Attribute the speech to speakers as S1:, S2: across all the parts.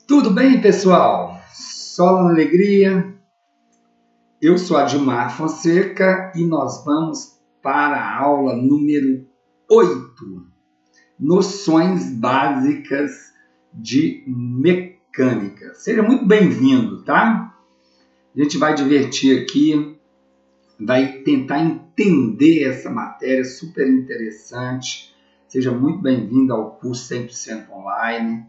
S1: Tudo bem, pessoal? Só na alegria. Eu sou Adilmar Fonseca e nós vamos para a aula número 8, Noções Básicas de Mecânica. Seja muito bem-vindo, tá? A gente vai divertir aqui, vai tentar entender essa matéria super interessante. Seja muito bem-vindo ao curso 100% online.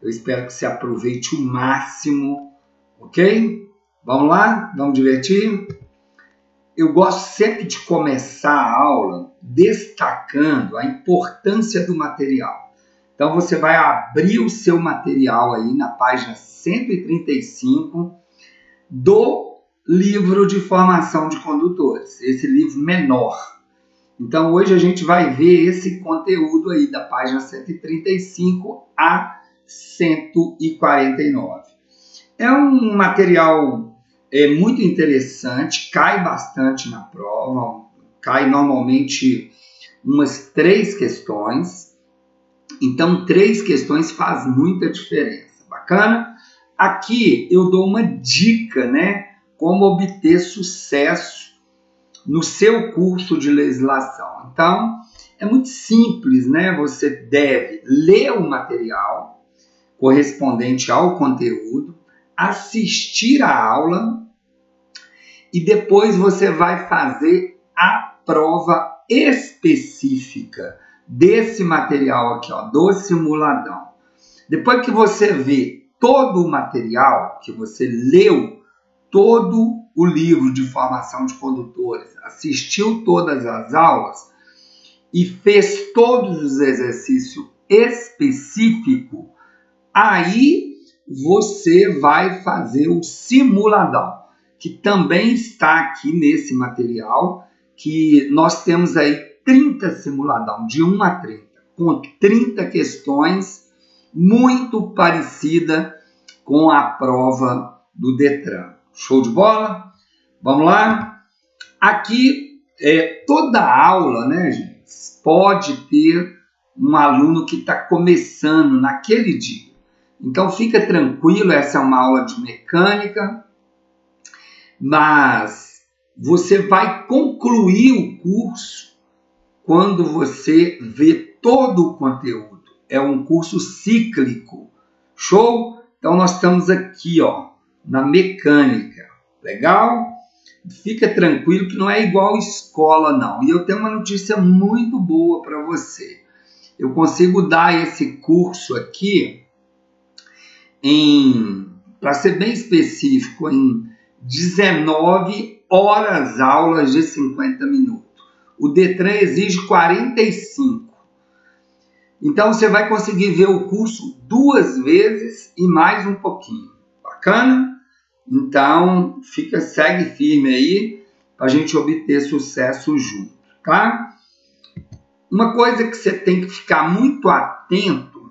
S1: Eu espero que você aproveite o máximo, ok? Vamos lá? Vamos divertir? Eu gosto sempre de começar a aula destacando a importância do material. Então, você vai abrir o seu material aí na página 135 do livro de formação de condutores, esse livro menor. Então, hoje a gente vai ver esse conteúdo aí da página 135 a 149. É um material muito interessante, cai bastante na prova, cai normalmente umas 3 questões. Então, 3 questões faz muita diferença. Bacana? Aqui eu dou uma dica, né? Como obter sucesso no seu curso de legislação. Então, é muito simples, né? Você deve ler o material correspondente ao conteúdo, assistir a aula e depois você vai fazer a prova específica desse material aqui, ó, do simuladão. Depois que você vê todo o material, que você leu todo o livro de formação de condutores, assistiu todas as aulas e fez todos os exercícios específicos, aí você vai fazer o simuladão, que também está aqui nesse material, que nós temos aí 30 simuladão, de 1 a 30, com 30 questões, muito parecida com a prova do Detran. Show de bola? Vamos lá? Aqui, toda aula, né, gente, pode ter um aluno que está começando naquele dia. Então, fica tranquilo, essa é uma aula de mecânica, mas você vai concluir o curso quando você vê todo o conteúdo. É um curso cíclico. Show? Então, nós estamos aqui, ó, na mecânica. Legal? Fica tranquilo que não é igual escola, não. E eu tenho uma notícia muito boa para você. Eu consigo dar esse curso aqui para ser bem específico, em 19 horas aulas de 50 minutos. O Detran exige 45. Então, você vai conseguir ver o curso 2 vezes e mais um pouquinho. Bacana? Então, segue firme aí para a gente obter sucesso junto, tá? Uma coisa que você tem que ficar muito atento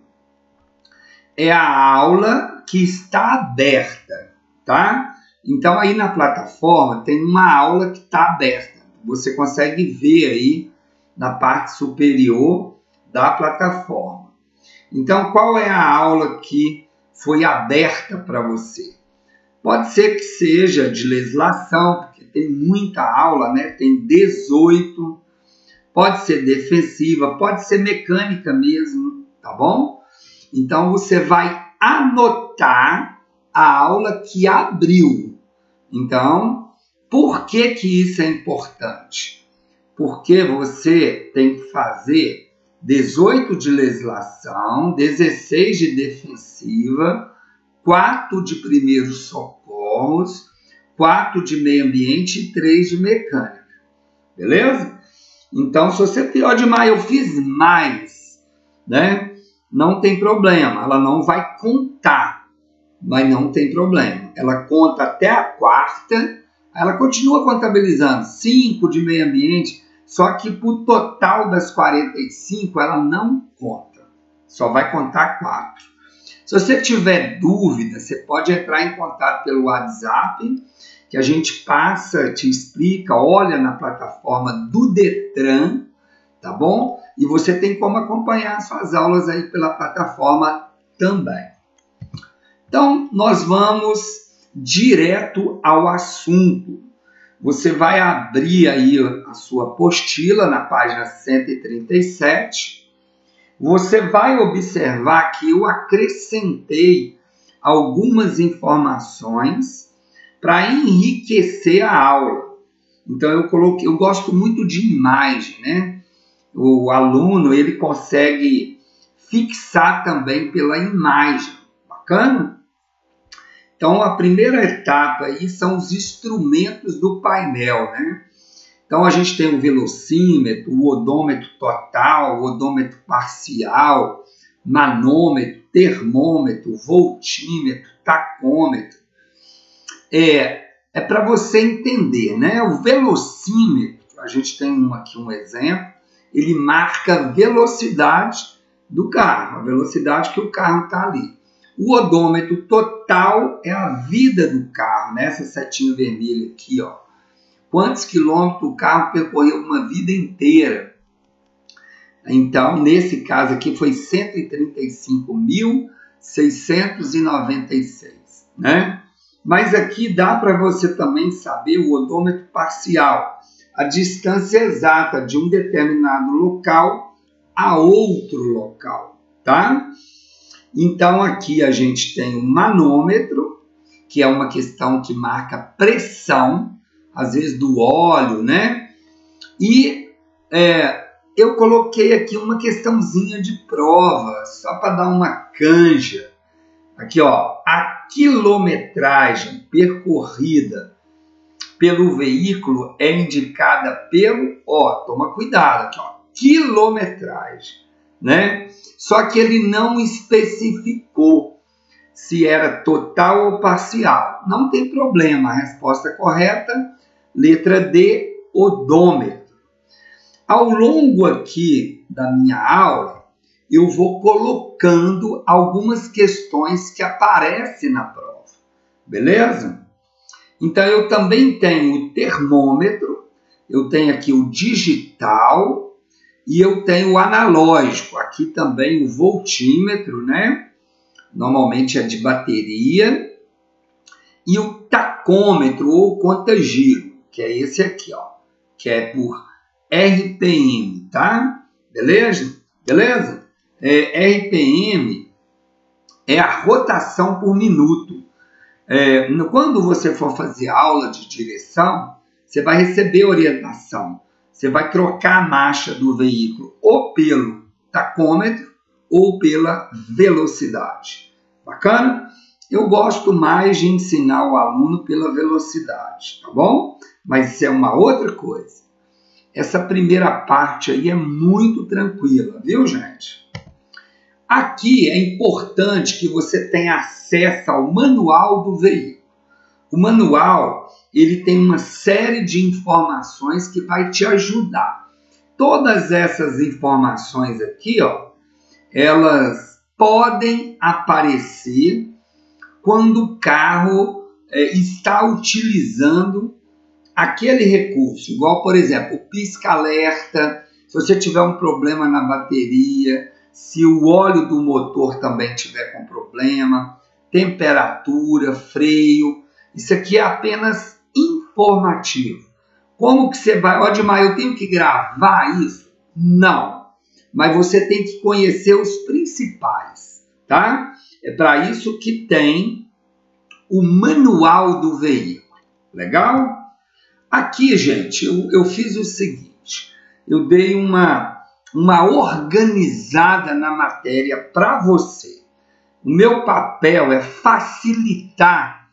S1: é a aula que está aberta, tá? Então, aí na plataforma tem uma aula que está aberta. Você consegue ver aí na parte superior da plataforma. Então, qual é a aula que foi aberta para você? Pode ser que seja de legislação, porque tem muita aula, né? Tem 18. Pode ser defensiva, pode ser mecânica mesmo, tá bom? Então, você vai anotar a aula que abriu. Então, por que isso é importante? Porque você tem que fazer 18 de legislação, 16 de defensiva, 4 de primeiros socorros, 4 de meio ambiente e 3 de mecânica. Beleza? Então, se você pior demais, eu fiz mais, né? Não tem problema, ela não vai contar, mas não tem problema. Ela conta até a 4ª, ela continua contabilizando 5 de meio ambiente, só que para o total das 45 ela não conta, só vai contar 4. Se você tiver dúvida, você pode entrar em contato pelo WhatsApp, que a gente passa, te explica, olha na plataforma do Detran, tá bom? E você tem como acompanhar suas aulas aí pela plataforma também. Então, nós vamos direto ao assunto. Você vai abrir aí a sua apostila na página 137. Você vai observar que eu acrescentei algumas informações para enriquecer a aula. Então eu gosto muito de imagem, né? O aluno ele consegue fixar também pela imagem. Bacana? Então a primeira etapa aí são os instrumentos do painel, né? Então a gente tem o velocímetro, o odômetro total, o odômetro parcial, manômetro, termômetro, voltímetro, tacômetro. É para você entender, né? O velocímetro, a gente tem aqui um exemplo, ele marca a velocidade do carro, a velocidade que o carro está ali. O odômetro total é a vida do carro, né? Essa setinha vermelha aqui, ó. Quantos quilômetros o carro percorreu uma vida inteira? Então, nesse caso aqui foi 135.696, né? Mas aqui dá para você também saber o odômetro parcial, a distância exata de um determinado local a outro local, tá? Então, aqui a gente tem o manômetro, que é uma questão que marca pressão, às vezes do óleo, né? E eu coloquei aqui uma questãozinha de prova, só para dar uma canja. Aqui, ó, a quilometragem percorrida pelo veículo é indicada pelo, toma cuidado aqui, ó, quilometragem, né? Só que ele não especificou se era total ou parcial. Não tem problema, a resposta correta, letra D, odômetro. Ao longo aqui da minha aula, eu vou colocando algumas questões que aparecem na prova, beleza? Então, eu também tenho o termômetro, eu tenho aqui o digital e eu tenho o analógico. Aqui também o voltímetro, né? Normalmente é de bateria. E o tacômetro ou conta-giro, que é esse aqui, ó, que é por RPM, tá? Beleza? Beleza? RPM é a rotação por minuto. Quando você for fazer aula de direção, você vai receber orientação. Você vai trocar a marcha do veículo ou pelo tacômetro ou pela velocidade. Bacana? Eu gosto mais de ensinar o aluno pela velocidade, tá bom? Mas isso é uma outra coisa. Essa primeira parte aí é muito tranquila, viu, gente? Aqui é importante que você tenha acesso ao manual do veículo. O manual, ele tem uma série de informações que vai te ajudar. Todas essas informações aqui, ó, elas podem aparecer quando o carro está utilizando aquele recurso. Igual, por exemplo, o pisca-alerta, se você tiver um problema na bateria, se o óleo do motor também tiver com problema, temperatura, freio. Isso aqui é apenas informativo. Como que você vai... Odmar, eu tenho que gravar isso? Não. Mas você tem que conhecer os principais, tá? É para isso que tem o manual do veículo. Legal? Aqui, gente, eu fiz o seguinte. Eu dei uma organizada na matéria para você. O meu papel é facilitar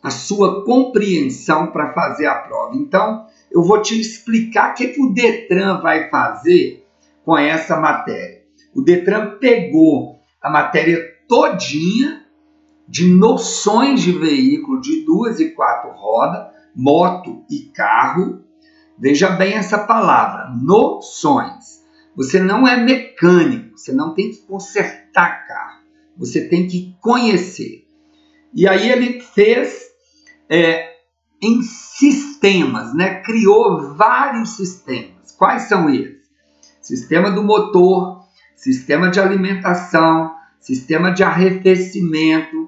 S1: a sua compreensão para fazer a prova. Então, eu vou te explicar o que o Detran vai fazer com essa matéria. O Detran pegou a matéria todinha de noções de veículo de 2 e 4 rodas, moto e carro. Veja bem essa palavra, noções. Você não é mecânico, você não tem que consertar carro, você tem que conhecer. E aí ele fez em sistemas, né? Criou vários sistemas. Quais são eles? Sistema do motor, sistema de alimentação, sistema de arrefecimento,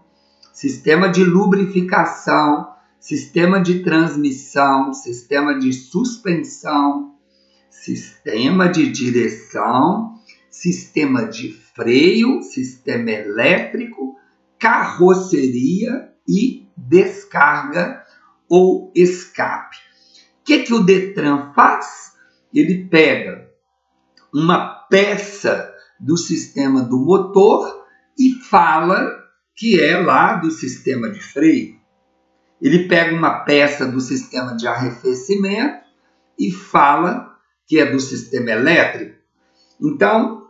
S1: sistema de lubrificação, sistema de transmissão, sistema de suspensão, sistema de direção, sistema de freio, sistema elétrico, carroceria e descarga ou escape. O que o Detran faz? Ele pega uma peça do sistema do motor e fala que é lá do sistema de freio. Ele pega uma peça do sistema de arrefecimento e fala que é do sistema elétrico. Então,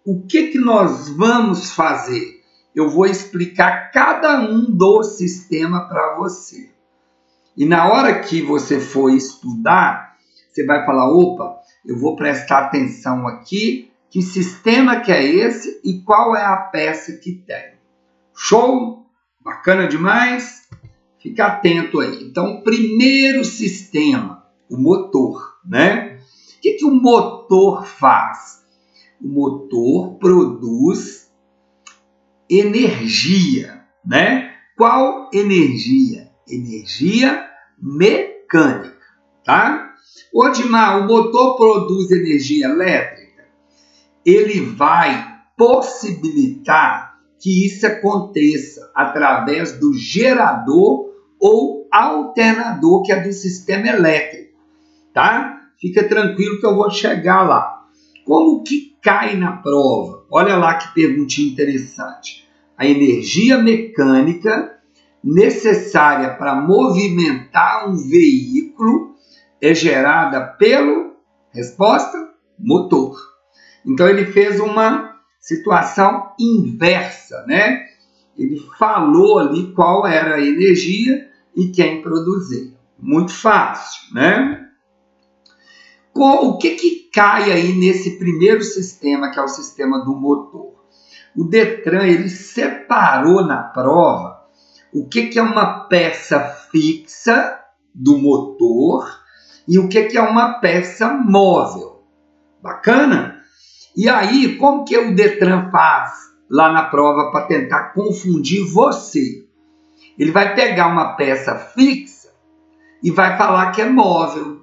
S1: o que nós vamos fazer? Eu vou explicar cada um dos sistemas para você. E na hora que você for estudar, você vai falar, opa, eu vou prestar atenção aqui, que sistema que é esse e qual é a peça que tem. Show? Bacana demais? Fica atento aí. Então, o primeiro sistema, o motor, né? O que o motor faz? O motor produz energia, né? Qual energia? Energia mecânica, tá? Odimar, o motor produz energia elétrica? Ele vai possibilitar que isso aconteça através do gerador ou alternador, que é do sistema elétrico, tá? Fica tranquilo que eu vou chegar lá. Como que cai na prova? Olha lá que perguntinha interessante. A energia mecânica necessária para movimentar um veículo é gerada pelo, resposta, motor. Então ele fez uma situação inversa, né? Ele falou ali qual era a energia e quem produzia. Muito fácil, né? O que cai aí nesse primeiro sistema, que é o sistema do motor? O Detran, ele separou na prova o que é uma peça fixa do motor e o que é uma peça móvel. Bacana? E aí, como que o Detran faz lá na prova para tentar confundir você? Ele vai pegar uma peça fixa e vai falar que é móvel.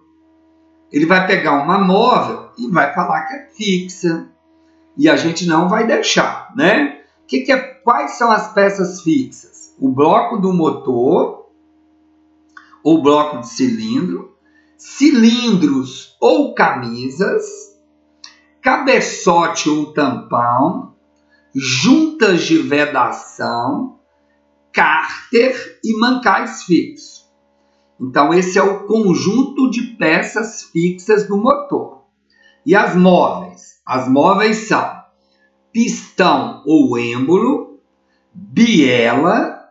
S1: Ele vai pegar uma móvel e vai falar que é fixa. E a gente não vai deixar, né? Quais são as peças fixas? O bloco do motor, ou bloco de cilindro, cilindros ou camisas, cabeçote ou tampão, juntas de vedação, cárter e mancais fixos. Então, esse é o conjunto de peças fixas do motor. E as móveis? As móveis são pistão ou êmbolo, biela,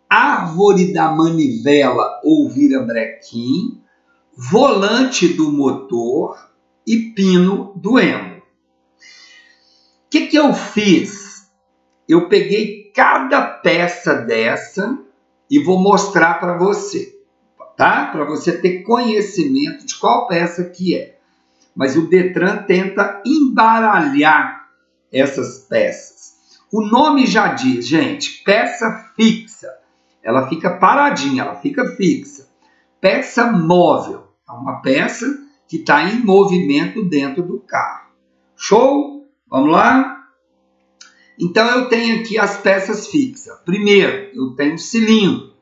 S1: árvore da manivela ou virabrequim, volante do motor e pino do êmbolo. O que eu fiz? Eu peguei cada peça dessa e vou mostrar para você, tá? Para você ter conhecimento de qual peça que é. Mas o Detran tenta embaralhar essas peças. O nome já diz, gente, peça fixa. Ela fica paradinha, ela fica fixa. Peça móvel. É uma peça que está em movimento dentro do carro. Show? Vamos lá? Então, eu tenho aqui as peças fixas. Primeiro, eu tenho o cilindro.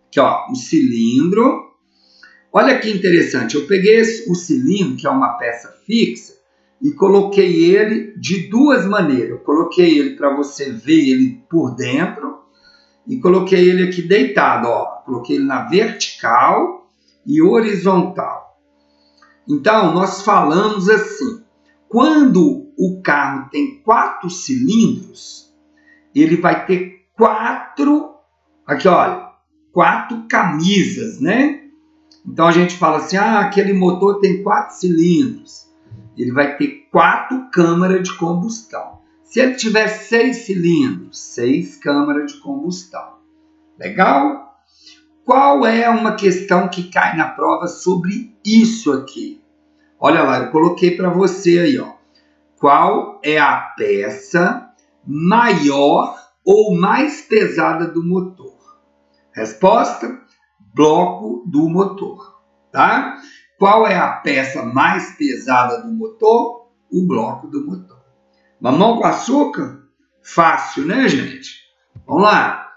S1: Aqui, ó, o cilindro. Olha que interessante. Eu peguei o cilindro, que é uma peça fixa, e coloquei ele de duas maneiras. Eu coloquei ele para você ver ele por dentro e coloquei ele aqui deitado, ó. Coloquei ele na vertical e horizontal. Então, nós falamos assim, quando o carro tem 4 cilindros, ele vai ter 4, aqui olha, 4 camisas, né? Então a gente fala assim, aquele motor tem 4 cilindros, ele vai ter 4 câmaras de combustão. Se ele tiver 6 cilindros, 6 câmaras de combustão. Legal? Qual é uma questão que cai na prova sobre isso aqui? Olha lá, eu coloquei para você aí, ó. Qual é a peça maior ou mais pesada do motor? Resposta: bloco do motor. Tá? Qual é a peça mais pesada do motor? O bloco do motor. Mamão com açúcar? Fácil, né, gente? Vamos lá.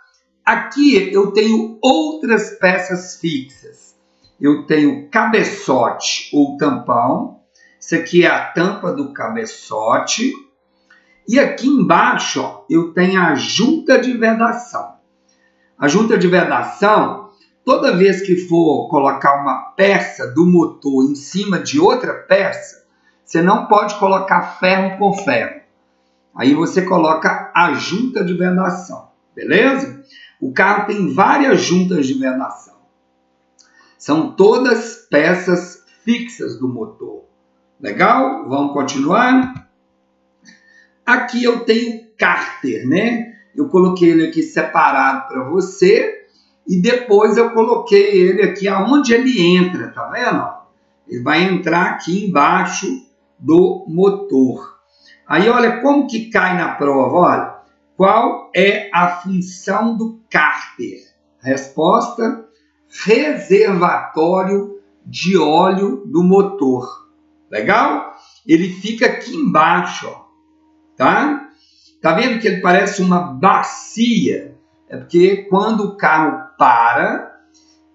S1: Aqui eu tenho outras peças fixas. Eu tenho cabeçote ou tampão. Isso aqui é a tampa do cabeçote. E aqui embaixo, ó, eu tenho a junta de vedação. A junta de vedação, toda vez que for colocar uma peça do motor em cima de outra peça, você não pode colocar ferro com ferro. Aí você coloca a junta de vedação, beleza? O carro tem várias juntas de vedação. São todas peças fixas do motor. Legal? Vamos continuar? Aqui eu tenho cárter, né? Eu coloquei ele aqui separado para você e depois eu coloquei ele aqui aonde ele entra, tá vendo? Ele vai entrar aqui embaixo do motor. Aí olha como que cai na prova, olha. Qual é a função do cárter? Resposta: reservatório de óleo do motor. Legal? Ele fica aqui embaixo, ó, tá? Tá vendo que ele parece uma bacia? É porque quando o carro para,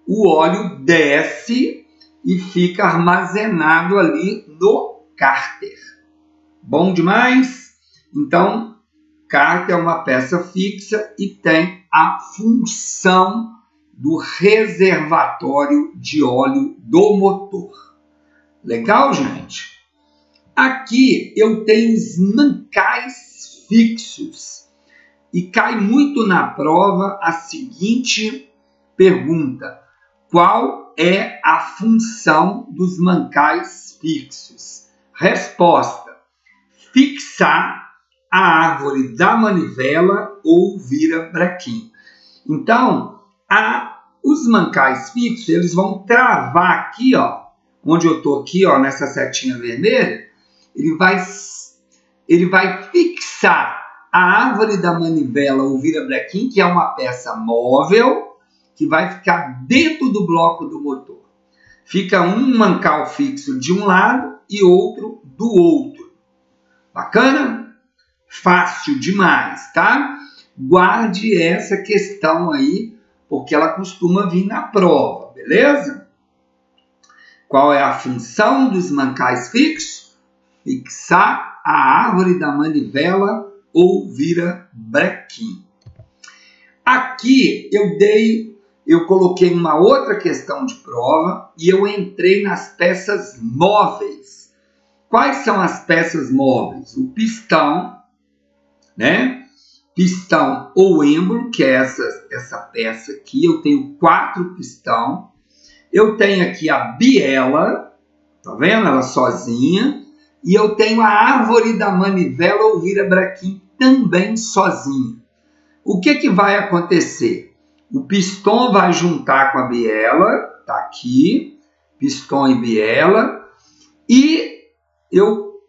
S1: o óleo desce e fica armazenado ali no cárter. Bom demais? Então, cárter é uma peça fixa e tem a função do reservatório de óleo do motor. Legal, gente? Aqui eu tenho os mancais fixos. E cai muito na prova a seguinte pergunta: qual é a função dos mancais fixos? Resposta: fixar a árvore da manivela ou virabrequim. Então, os mancais fixos, eles vão travar aqui, ó, onde eu estou aqui, ó, nessa setinha vermelha, ele vai fixar a árvore da manivela ou virabrequim, que é uma peça móvel, que vai ficar dentro do bloco do motor. Fica um mancal fixo de um lado e outro do outro. Bacana? Fácil demais, tá? Guarde essa questão aí, porque ela costuma vir na prova, beleza? Qual é a função dos mancais fixos? Fixar a árvore da manivela ou virabrequim. Aqui eu coloquei uma outra questão de prova e eu entrei nas peças móveis. Quais são as peças móveis? O pistão, né? Pistão ou êmbolo, que é essa peça aqui. Eu tenho 4 pistão. Eu tenho aqui a biela, tá vendo? Ela sozinha. E eu tenho a árvore da manivela ou virabrequim também sozinha. O que vai acontecer? O pistão vai juntar com a biela, tá aqui, pistão e biela, e eu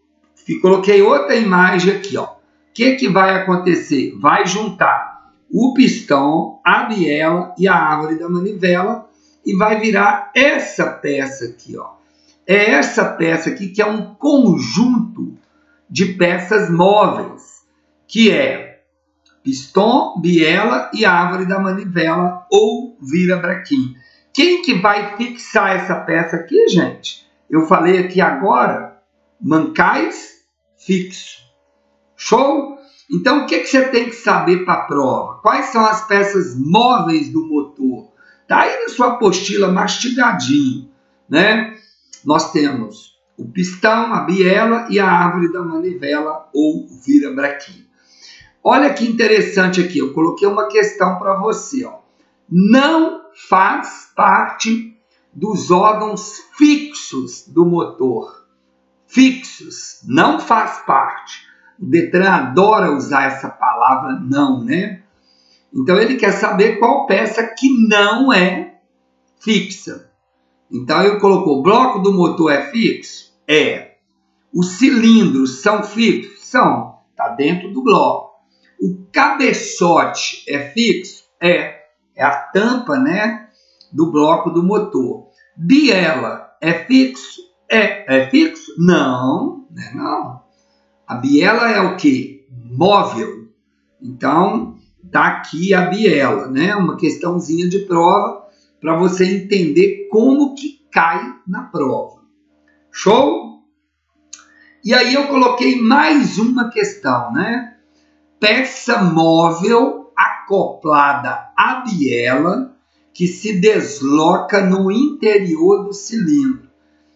S1: coloquei outra imagem aqui, ó. O que vai acontecer? Vai juntar o pistão, a biela e a árvore da manivela e vai virar essa peça aqui, ó. É essa peça aqui que é um conjunto de peças móveis, que é pistão, biela e árvore da manivela ou virabrequim. Quem que vai fixar essa peça aqui, gente? Eu falei aqui agora, mancais fixos. Show? Então, o que você tem que saber para a prova? Quais são as peças móveis do motor? Tá aí na sua apostila mastigadinho, né? Nós temos o pistão, a biela e a árvore da manivela ou virabrequim. Olha que interessante aqui, eu coloquei uma questão para você, ó. Não faz parte dos órgãos fixos do motor. Fixos, não faz parte. O Detran adora usar essa palavra não, né? Então ele quer saber qual peça que não é fixa. Então ele colocou: o bloco do motor é fixo? É. Os cilindros são fixos? São. Está dentro do bloco. O cabeçote é fixo? É a tampa, né, do bloco do motor. Biela é fixo? É fixo? Não, não. A biela é o quê? Móvel. Então, tá aqui a biela, né? Uma questãozinha de prova para você entender como que cai na prova. Show? E aí eu coloquei mais uma questão, né? Peça móvel acoplada à biela que se desloca no interior do cilindro.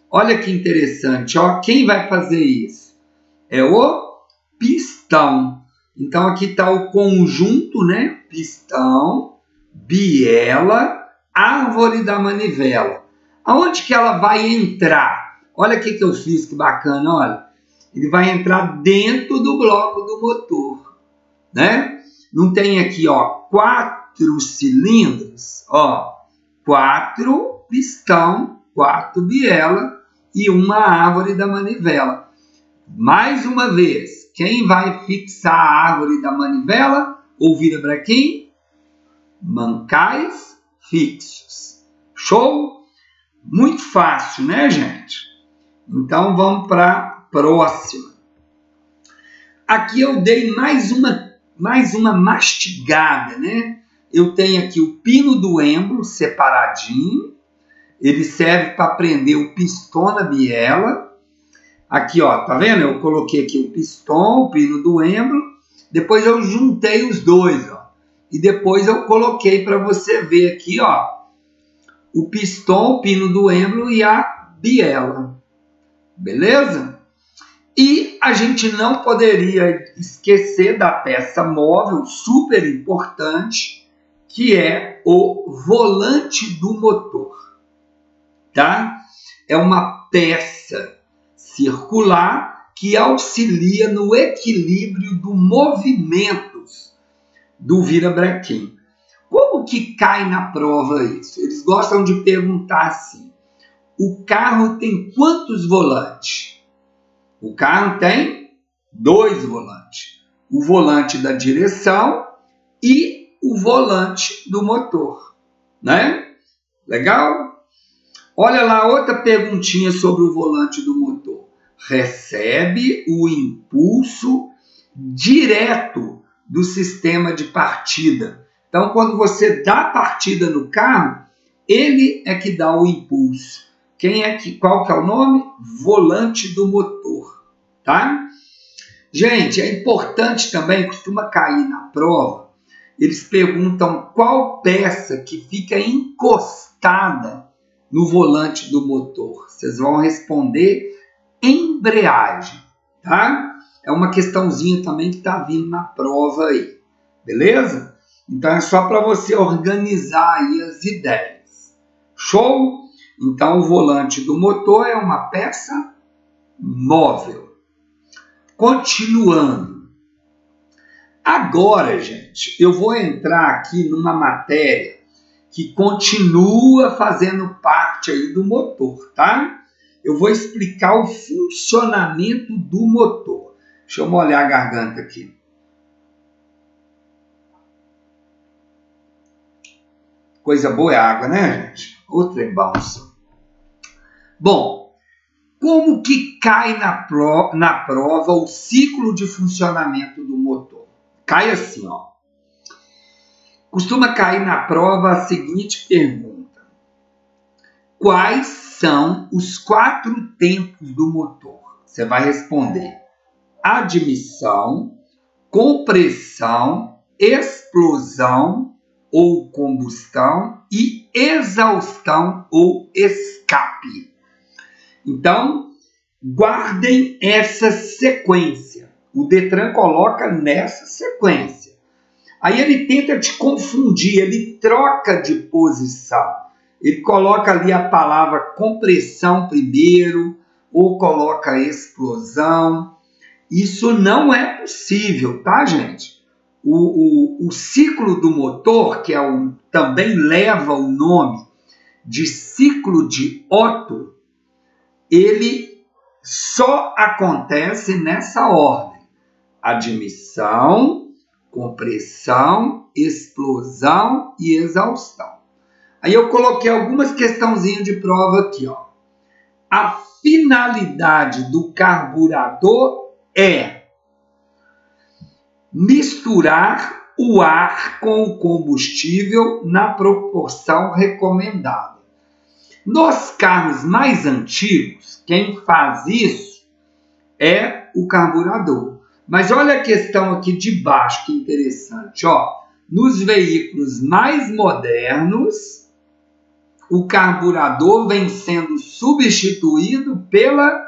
S1: Olha que interessante, ó. Quem vai fazer isso? É o pistão. Então aqui está o conjunto, né? Pistão, biela, árvore da manivela. Aonde que ela vai entrar? Olha o que eu fiz, que bacana, olha. Ele vai entrar dentro do bloco do motor, né? Não tem aqui, ó, 4 cilindros, ó, 4 pistão, 4 biela e uma árvore da manivela. Mais uma vez, quem vai fixar a árvore da manivela ou virabrequim? Mancais fixos. Show? Muito fácil, né, gente? Então vamos para a próxima. Aqui eu dei mais uma mastigada, né? Eu tenho aqui o pino do êmbolo separadinho. Ele serve para prender o pistão na biela. Aqui, ó, tá vendo? Eu coloquei aqui o pistão, o pino do êmbolo. Depois eu juntei os dois, ó. E depois eu coloquei para você ver aqui, ó, o pistão, o pino do êmbolo e a biela. Beleza? E a gente não poderia esquecer da peça móvel, super importante, que é o volante do motor. Tá? É uma peça circular que auxilia no equilíbrio do movimentos do virabrequim. Como que cai na prova isso? Eles gostam de perguntar assim: o carro tem quantos volantes? O carro tem 2 volantes. O volante da direção e o volante do motor, né? Legal? Olha lá outra perguntinha sobre o volante do motor. Recebe o impulso direto do sistema de partida. Então, quando você dá partida no carro, ele é que dá o impulso. Qual que é o nome? Volante do motor, tá? Gente, é importante também, costuma cair na prova, eles perguntam qual peça que fica encostada no volante do motor. Vocês vão responder embreagem, tá? É uma questãozinha também que está vindo na prova aí, beleza? Então é só para você organizar aí as ideias. Show? Então o volante do motor é uma peça móvel. Continuando. Agora, gente, eu vou entrar aqui numa matéria que continua fazendo parte aí do motor, tá? Eu vou explicar o funcionamento do motor. Deixa eu molhar a garganta aqui. Coisa boa é água, né, gente? Outra é balsa. Bom, como que cai na prova o ciclo de funcionamento do motor? Cai assim, ó. Costuma cair na prova a seguinte pergunta: quais são os 4 tempos do motor? Você vai responder: admissão, compressão, explosão ou combustão e exaustão ou escape. Então, guardem essa sequência. O Detran coloca nessa sequência. Aí ele tenta te confundir, ele troca de posição. Ele coloca ali a palavra compressão primeiro, ou coloca explosão. Isso não é possível, tá, gente? O ciclo do motor, que também leva o nome de ciclo de Otto, ele só acontece nessa ordem: admissão, compressão, explosão e exaustão. Aí eu coloquei algumas questãozinhas de prova aqui, ó. A finalidade do carburador é misturar o ar com o combustível na proporção recomendada. Nos carros mais antigos, quem faz isso é o carburador. Mas olha a questão aqui de baixo, que interessante, ó. Nos veículos mais modernos, o carburador vem sendo substituído pela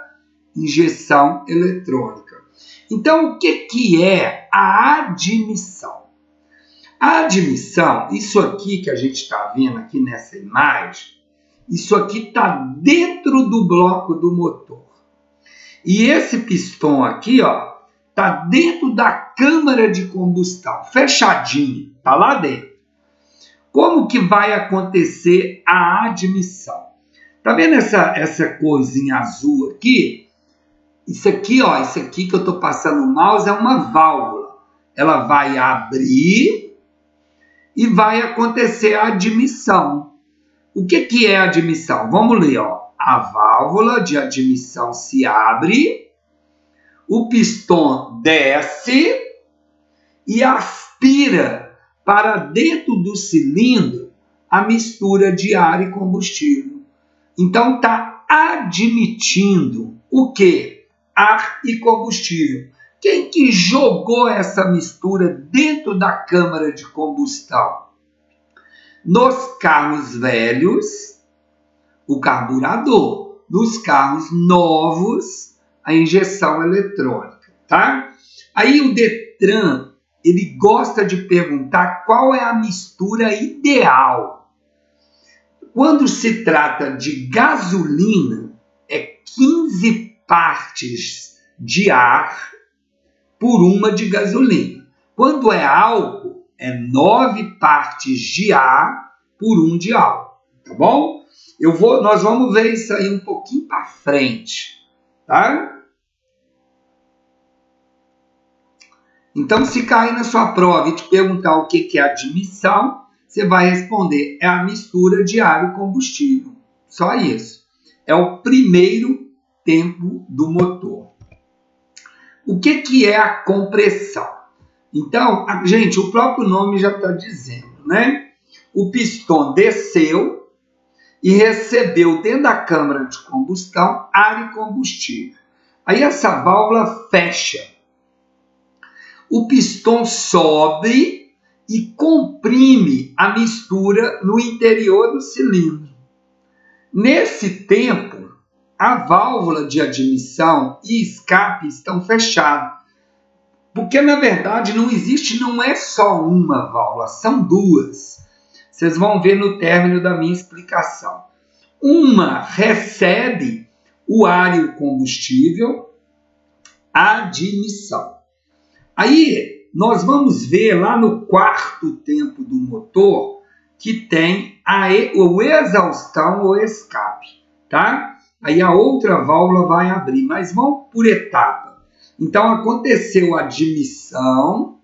S1: injeção eletrônica. Então, o que é a admissão? A admissão, isso aqui que a gente está vendo aqui nessa imagem, isso aqui está dentro do bloco do motor. E esse pistão aqui, ó, está dentro da câmara de combustão, fechadinho, está lá dentro. Como que vai acontecer a admissão? Tá vendo essa corzinha azul aqui? Isso aqui, ó, isso aqui que eu estou passando o mouse é uma válvula. Ela vai abrir e vai acontecer a admissão. O que é a admissão? Vamos ler, ó. A válvula de admissão se abre, o pistão desce e aspira para dentro do cilindro a mistura de ar e combustível. Então está admitindo o quê? Ar e combustível. Quem que jogou essa mistura dentro da câmara de combustão? Nos carros velhos, o carburador. Nos carros novos, a injeção eletrônica, tá? Aí o Detran, ele gosta de perguntar qual é a mistura ideal. Quando se trata de gasolina, é 15 partes de ar por uma de gasolina. Quando é álcool, é 9 partes de ar por 1 de álcool, tá bom? Nós vamos ver isso aí um pouquinho para frente, tá? Então, se cair na sua prova e te perguntar o que é admissão, você vai responder, é a mistura de ar e combustível. Só isso. É o primeiro tempo do motor. O que é a compressão? Então, gente, o próprio nome já está dizendo, né? O pistão desceu e recebeu dentro da câmara de combustão ar e combustível. Aí essa válvula fecha. O pistão sobe e comprime a mistura no interior do cilindro. Nesse tempo, a válvula de admissão e escape estão fechadas. Porque, na verdade, não é só uma válvula, são duas. Vocês vão ver no término da minha explicação. Uma recebe o ar e o combustível, admissão. Aí, nós vamos ver lá no quarto tempo do motor que tem o exaustão ou escape, tá? Aí a outra válvula vai abrir, mas vamos por etapa. Então, aconteceu a admissão,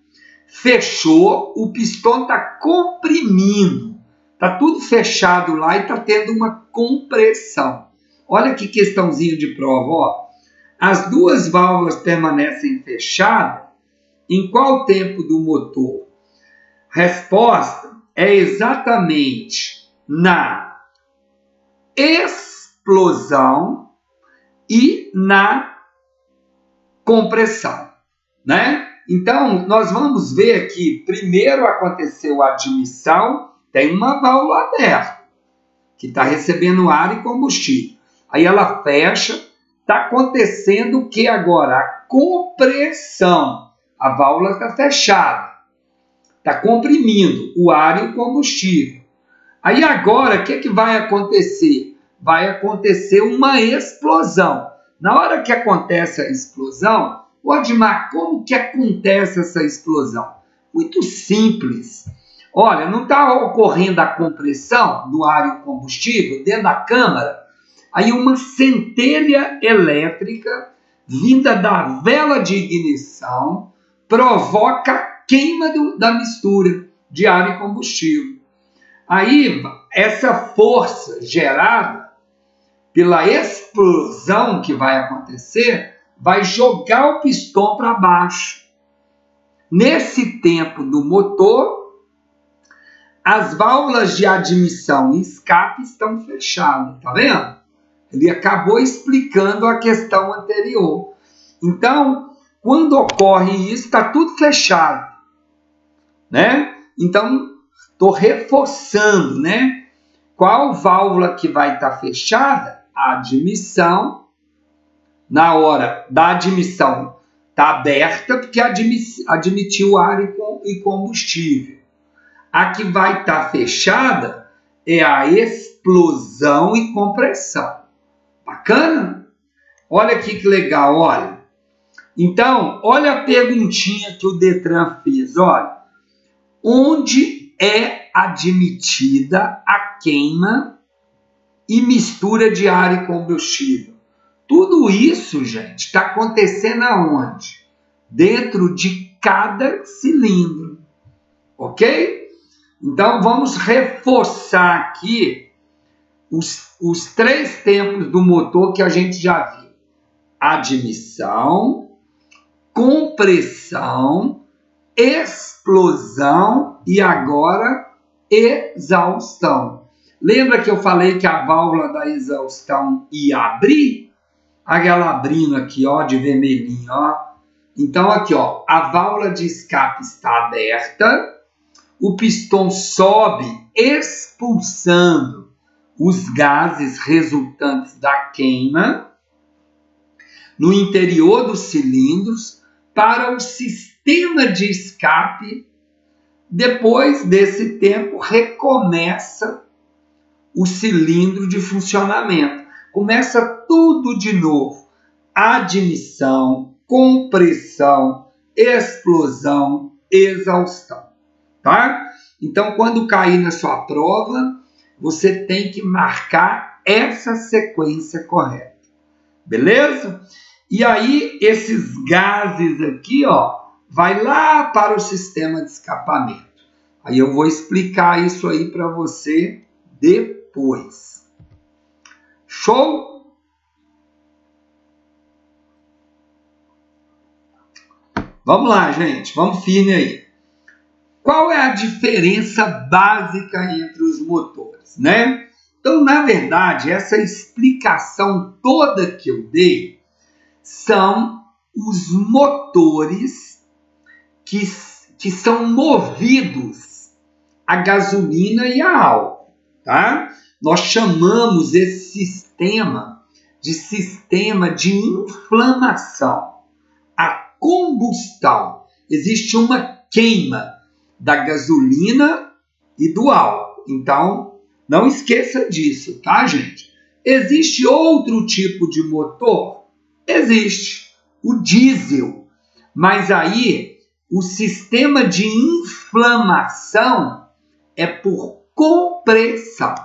S1: fechou, o pistão está comprimindo. Está tudo fechado lá e está tendo uma compressão. Olha que questãozinho de prova, ó. As duas válvulas permanecem fechadas. Em qual tempo do motor? Resposta é exatamente na explosão e na compressão, né? Então, nós vamos ver aqui, primeiro aconteceu a admissão, tem uma válvula aberta, que está recebendo ar e combustível. Aí ela fecha, está acontecendo o que agora? A compressão. A válvula está fechada, está comprimindo o ar e o combustível. Aí agora, o que vai acontecer? Vai acontecer uma explosão. Na hora que acontece a explosão, Odmar, como que acontece essa explosão? Muito simples. Olha, não está ocorrendo a compressão do ar e o combustível dentro da câmara? Aí uma centelha elétrica vinda da vela de ignição provoca queima da mistura de ar e combustível. Aí, essa força gerada pela explosão que vai acontecer vai jogar o pistão para baixo. Nesse tempo do motor, as válvulas de admissão e escape estão fechadas, tá vendo? Ele acabou explicando a questão anterior. Então, quando ocorre isso, está tudo fechado, né? Então, estou reforçando, né? Qual válvula que vai estar fechada? A admissão. Na hora da admissão, está aberta porque admitiu ar e combustível. A que vai estar fechada é a explosão e compressão. Bacana? Olha aqui que legal, olha. Então, olha a perguntinha que o Detran fez, olha. Onde é admitida a queima e mistura de ar e combustível? Tudo isso, gente, está acontecendo aonde? Dentro de cada cilindro, ok? Então, vamos reforçar aqui os 3 tempos do motor que a gente já viu. Admissão, compressão, explosão e agora exaustão. Lembra que eu falei que a válvula da exaustão ia abrir? Aquela abrindo aqui, ó, de vermelhinho, ó. Então, aqui, ó, a válvula de escape está aberta, o pistão sobe, expulsando os gases resultantes da queima no interior dos cilindros para o sistema de escape. Depois desse tempo, recomeça o cilindro de funcionamento. Começa tudo de novo. Admissão, compressão, explosão, exaustão. Tá? Então, quando cair na sua prova, você tem que marcar essa sequência correta. Beleza? E aí, esses gases aqui, ó, vai lá para o sistema de escapamento. Aí eu vou explicar isso aí para você depois. Show? Vamos lá, gente. Vamos firme aí. Qual é a diferença básica entre os motores, né? Então, na verdade, essa explicação toda que eu dei são os motores que são movidos a gasolina e a álcool, tá? Nós chamamos esse sistema de inflamação. A combustão. Existe uma queima da gasolina e do álcool. Então, não esqueça disso, tá, gente? Existe outro tipo de motor? Existe. O diesel. Mas aí, o sistema de inflamação é por compressão.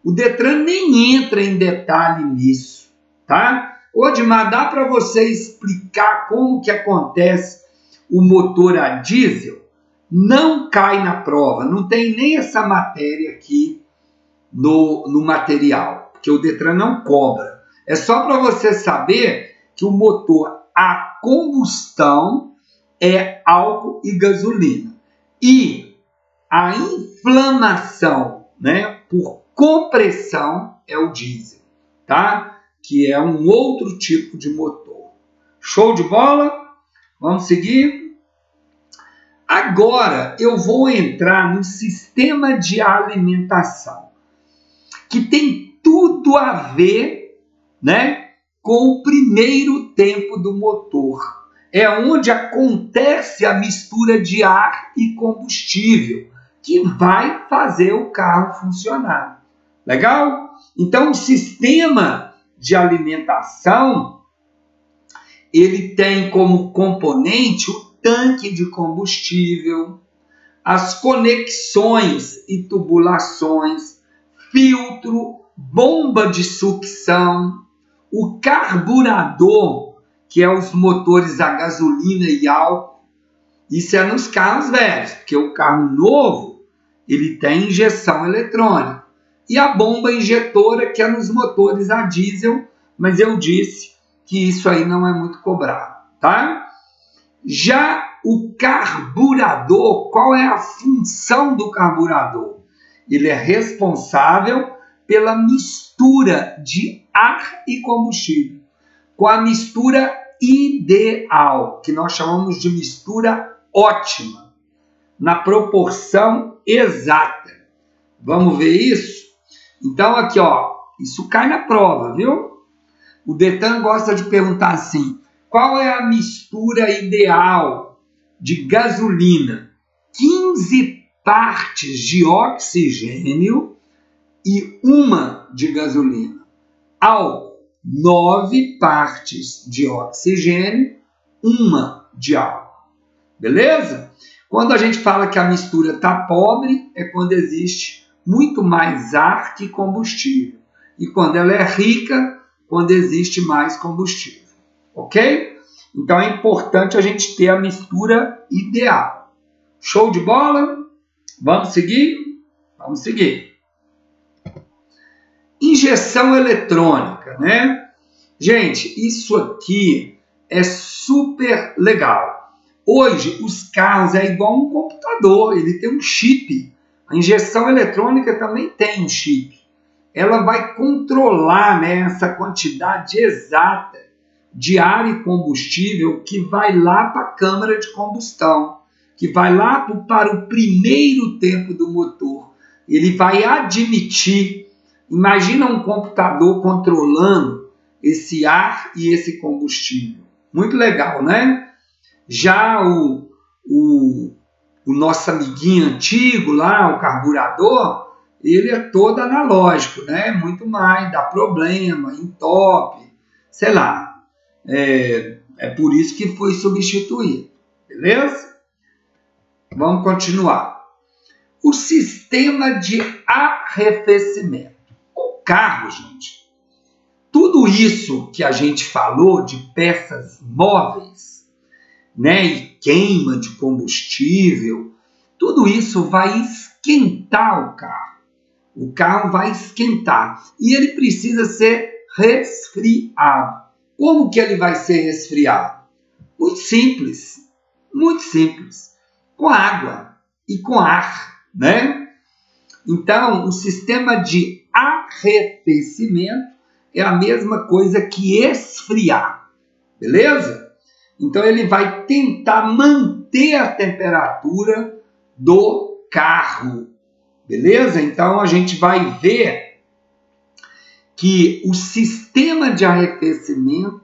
S1: O Detran nem entra em detalhe nisso, tá? Odmar, dá para você explicar como que acontece o motor a diesel? Não cai na prova, não tem nem essa matéria aqui no material, porque o Detran não cobra. É só para você saber que o motor a combustão é álcool e gasolina. E a inflamação, né, por compressão é o diesel, tá? Que é um outro tipo de motor. Show de bola? Vamos seguir? Agora eu vou entrar no sistema de alimentação, que tem tudo a ver, né, com o primeiro tempo do motor. É onde acontece a mistura de ar e combustível, que vai fazer o carro funcionar. Legal? Então, o sistema de alimentação, ele tem como componente o tanque de combustível, as conexões e tubulações, filtro, bomba de sucção, o carburador, que é os motores a gasolina e álcool, Isso é nos carros velhos, porque o carro novo, ele tem injeção eletrônica. E a bomba injetora, que é nos motores a diesel, mas eu disse que isso aí não é muito cobrado, tá? Já o carburador, qual é a função do carburador? Ele é responsável pela mistura de ar e combustível, com a mistura ideal, que nós chamamos de mistura ótima, na proporção exata. Vamos ver isso? Então aqui, ó, isso cai na prova, viu? O Detran gosta de perguntar assim, qual é a mistura ideal de gasolina? 15 partes de oxigênio e 1 de gasolina. Álcool, 9 partes de oxigênio, 1 de álcool. Beleza? Quando a gente fala que a mistura está pobre, é quando existe muito mais ar que combustível. E quando ela é rica, quando existe mais combustível. Ok? Então é importante a gente ter a mistura ideal. Show de bola? Vamos seguir? Vamos seguir. Injeção eletrônica, né? Gente, isso aqui é super legal. Hoje, os carros é igual um computador, ele tem um chip. A injeção eletrônica também tem um chip. Ela vai controlar, né, essa quantidade exata de ar e combustível que vai lá para a câmara de combustão, que vai lá para o primeiro tempo do motor. Ele vai admitir, imagina um computador controlando esse ar e esse combustível. Muito legal, né? Já o nosso amiguinho antigo lá, o carburador, ele é todo analógico, né? Muito mais, dá problema, entope, sei lá. É por isso que foi substituído, beleza? Vamos continuar. O sistema de arrefecimento. O carro, gente, tudo isso que a gente falou de peças móveis, né, e queima de combustível, tudo isso vai esquentar o carro. O carro vai esquentar e ele precisa ser resfriado. Como que ele vai ser resfriado? Muito simples, muito simples. Com água e com ar, né? Então, o sistema de arrefecimento é a mesma coisa que esfriar, beleza? Então, ele vai tentar manter a temperatura do carro, beleza? Então, a gente vai ver que o sistema de arrefecimento,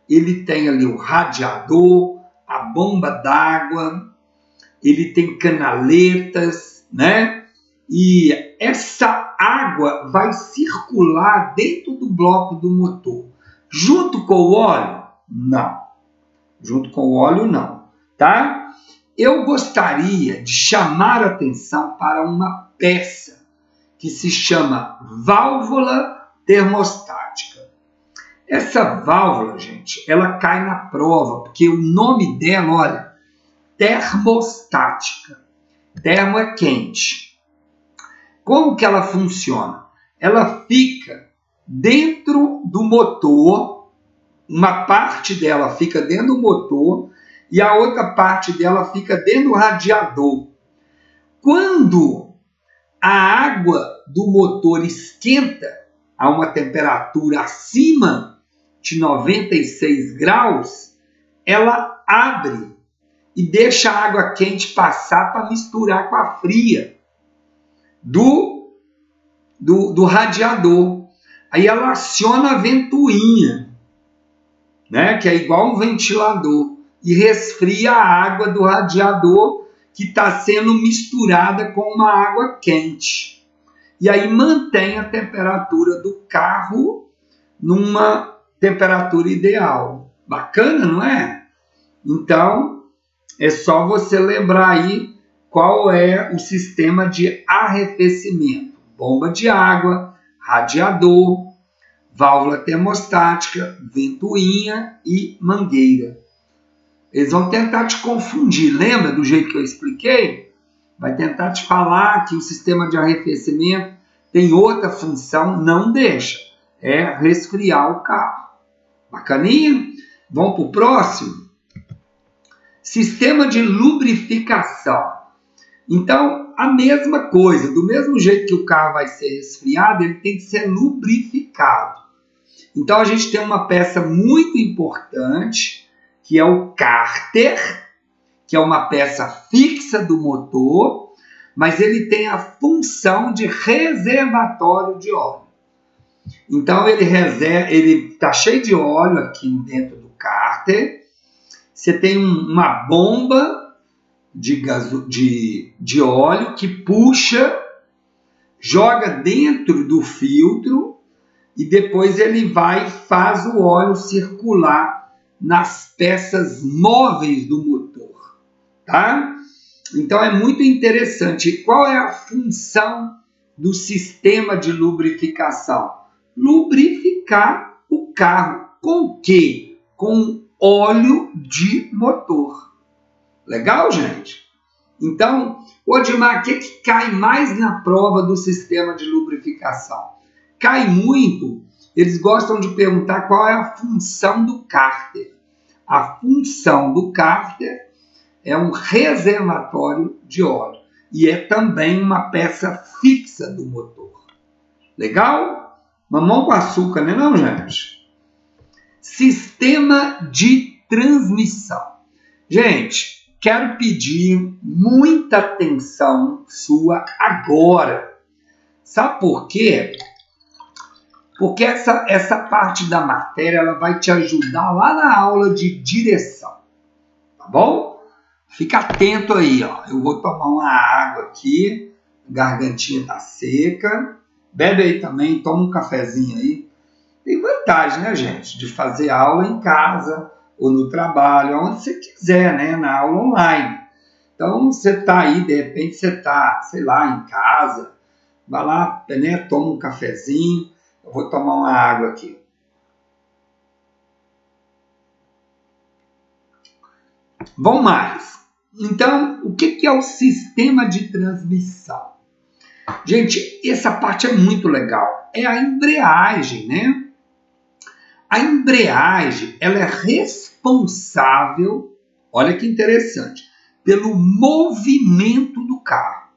S1: ele tem ali o radiador, a bomba d'água, ele tem canaletas, né? E essa água vai circular dentro do bloco do motor. Junto com o óleo? Não. Junto com o óleo, não. Tá? Eu gostaria de chamar a atenção para uma peça que se chama válvula termostática. Essa válvula, gente, ela cai na prova, porque o nome dela, olha, termostática. Termo é quente. Como que ela funciona? Ela fica dentro do motor, uma parte dela fica dentro do motor e a outra parte dela fica dentro do radiador. Quando a água do motor esquenta a uma temperatura acima de 96 graus, ela abre e deixa a água quente passar para misturar com a fria do radiador. Aí ela aciona a ventoinha, né, que é igual um ventilador, e resfria a água do radiador que está sendo misturada com uma água quente. E aí mantém a temperatura do carro numa temperatura ideal. Bacana, não é? Então, é só você lembrar aí qual é o sistema de arrefecimento. Bomba de água, radiador, válvula termostática, ventoinha e mangueira. Eles vão tentar te confundir. Lembra do jeito que eu expliquei? Vai tentar te falar que o sistema de arrefecimento tem outra função, não deixa. É resfriar o carro. Bacaninha? Vamos para o próximo? Sistema de lubrificação. Então, a mesma coisa. Do mesmo jeito que o carro vai ser resfriado, ele tem que ser lubrificado. Então, a gente tem uma peça muito importante, que é o cárter, que é uma peça fixa do motor, mas ele tem a função de reservatório de óleo. Então, ele está cheio de óleo aqui dentro do cárter. Você tem uma bomba de óleo que puxa, joga dentro do filtro e depois ele faz o óleo circular nas peças móveis do motor, tá? Então é muito interessante. Qual é a função do sistema de lubrificação? Lubrificar o carro. Com o quê? Com óleo de motor. Legal, gente? Então, Odimar, o que cai mais na prova do sistema de lubrificação? Cai muito. Eles gostam de perguntar qual é a função do cárter. A função do cárter é um reservatório de óleo e é também uma peça fixa do motor. Legal? Mamão com açúcar, né não, gente? Sistema de transmissão. Gente, quero pedir muita atenção sua agora. Sabe por quê? Porque essa parte da matéria ela vai te ajudar lá na aula de direção. Tá bom? Fica atento aí, ó. Eu vou tomar uma água aqui. A gargantinha tá seca. Bebe aí também, toma um cafezinho aí. Tem vantagem, né, gente? De fazer aula em casa ou no trabalho, onde você quiser, né? Na aula online. Então, você tá aí, de repente você tá, sei lá, em casa. Vai lá, né? Toma um cafezinho. Eu vou tomar uma água aqui. Vamos mais. Então, o que é o sistema de transmissão? Gente, essa parte é muito legal. É a embreagem, né? A embreagem, ela é responsável, olha que interessante, pelo movimento do carro.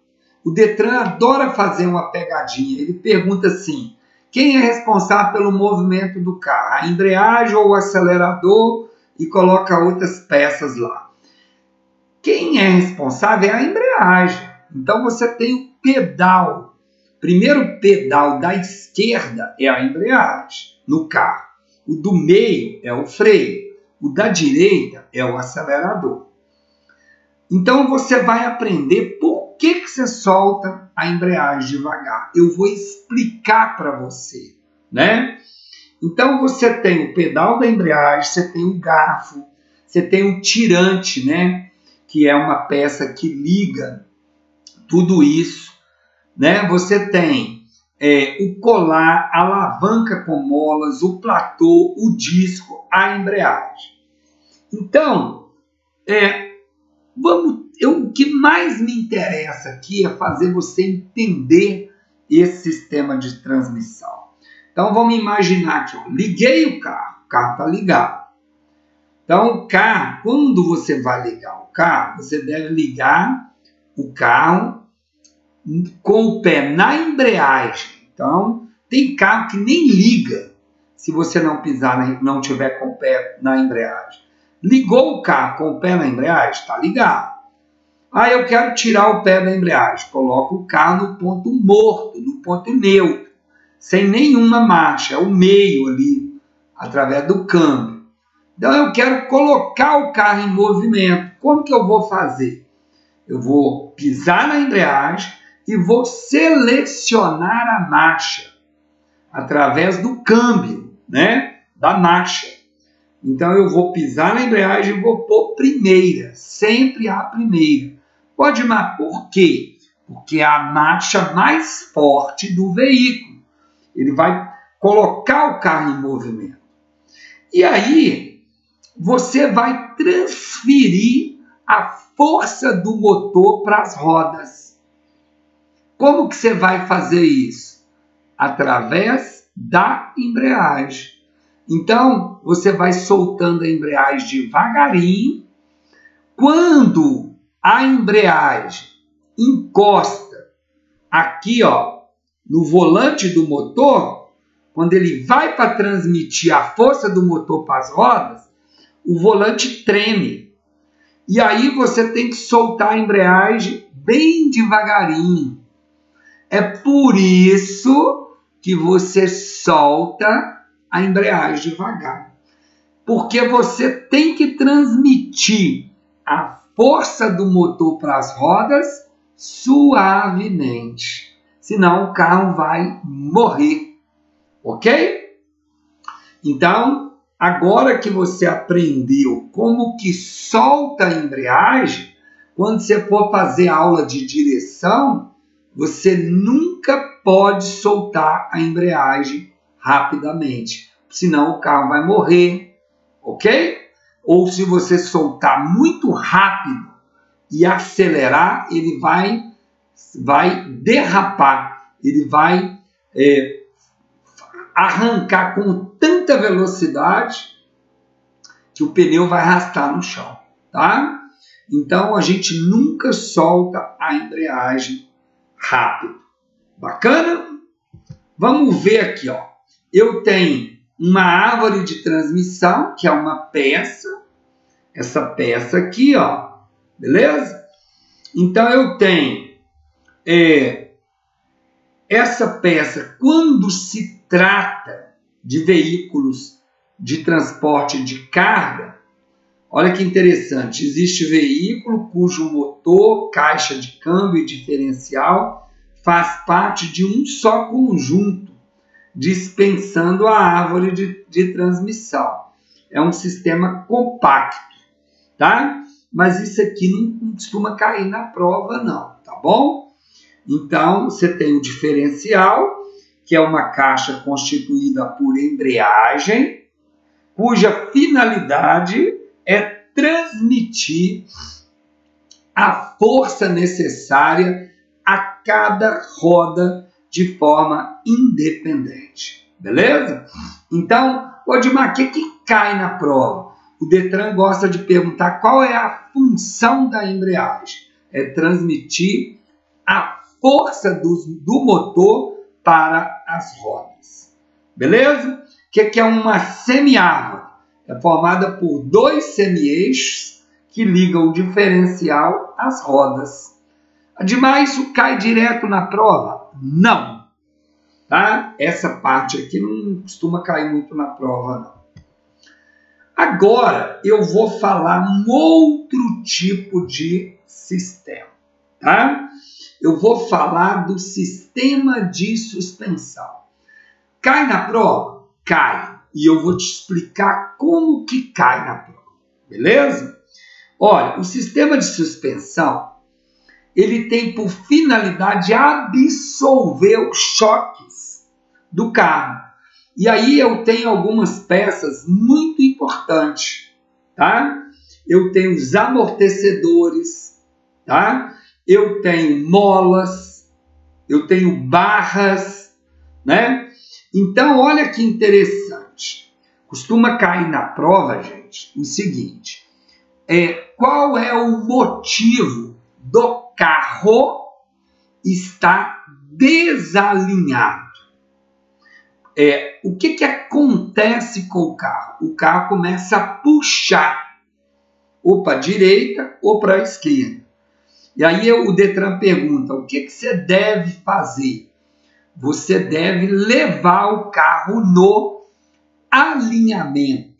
S1: O Detran adora fazer uma pegadinha. Ele pergunta assim, quem é responsável pelo movimento do carro? A embreagem ou o acelerador? E coloca outras peças lá. Quem é responsável é a embreagem. Então você tem o pedal. Primeiro pedal da esquerda é a embreagem no carro. O do meio é o freio. O da direita é o acelerador. Então você vai aprender por que você solta a embreagem devagar. Eu vou explicar para você, né? Então você tem o pedal da embreagem, você tem o garfo, você tem o tirante, né? Que é uma peça que liga tudo isso, né? Você tem o colar, a alavanca com molas, o platô, o disco, a embreagem. Então, o que mais me interessa aqui é fazer você entender esse sistema de transmissão. Então, vamos imaginar que eu liguei o carro está ligado. Então, o carro, quando você vai ligar o carro, você deve ligar o carro com o pé na embreagem. Então, tem carro que nem liga se você não pisar, não tiver com o pé na embreagem. Ligou o carro com o pé na embreagem? Está ligado. Eu quero tirar o pé da embreagem. Coloco o carro no ponto morto, no ponto neutro, sem nenhuma marcha, é o meio ali, através do câmbio. Então eu quero colocar o carro em movimento. Como que eu vou fazer? Eu vou pisar na embreagem e vou selecionar a marcha através do câmbio, né? Da marcha. Então eu vou pisar na embreagem e vou pôr primeira, sempre a primeira. Pode, mas por quê? Porque é a marcha mais forte do veículo. Ele vai colocar o carro em movimento. E aí, você vai transferir a força do motor para as rodas. Como que você vai fazer isso? Através da embreagem. Então, você vai soltando a embreagem devagarinho. Quando a embreagem encosta aqui, ó, no volante do motor, quando ele vai para transmitir a força do motor para as rodas, o volante treme. E aí você tem que soltar a embreagem bem devagarinho. É por isso que você solta a embreagem devagar. Porque você tem que transmitir a força do motor para as rodas suavemente. Senão o carro vai morrer. Ok? Então, agora que você aprendeu como que solta a embreagem, quando você for fazer aula de direção, você nunca pode soltar a embreagem rapidamente, senão o carro vai morrer, ok? Ou se você soltar muito rápido e acelerar, ele vai derrapar, ele vai arrancar com tanta velocidade que o pneu vai arrastar no chão, tá? Então a gente nunca solta a embreagem rápido. Bacana? Vamos ver aqui, ó. Eu tenho uma árvore de transmissão, que é uma peça. Essa peça aqui, ó. Beleza? Então eu tenho essa peça, quando se trata de veículos de transporte de carga, olha que interessante, existe veículo cujo motor, caixa de câmbio e diferencial faz parte de um só conjunto, dispensando a árvore de transmissão. É um sistema compacto, tá? Mas isso aqui não costuma cair na prova não, tá bom? Então, você tem o diferencial, que é uma caixa constituída por embreagem, cuja finalidade é transmitir a força necessária a cada roda de forma independente. Beleza? Então, Odimar, o que cai na prova? O Detran gosta de perguntar qual é a função da embreagem. É transmitir a força do motor para as rodas. Beleza? O que é uma semiárvore? É formada por dois semi-eixos que ligam o diferencial às rodas. Ademais, isso cai direto na prova? Não. Tá? Essa parte aqui não costuma cair muito na prova, não. Agora, eu vou falar um outro tipo de sistema. Tá? Eu vou falar do sistema de suspensão. Cai na prova? Cai. E eu vou te explicar como que cai na prova. Beleza? Olha, o sistema de suspensão, ele tem por finalidade absorver os choques do carro. E aí eu tenho algumas peças muito importantes, tá? Eu tenho os amortecedores, tá? Eu tenho molas, eu tenho barras, né? Então, olha que interessante. Costuma cair na prova, gente, o seguinte. Qual é o motivo do carro estar desalinhado? O que acontece com o carro? O carro começa a puxar ou para a direita ou para a esquerda. E aí o Detran pergunta, o que você deve fazer? Você deve levar o carro no alinhamento.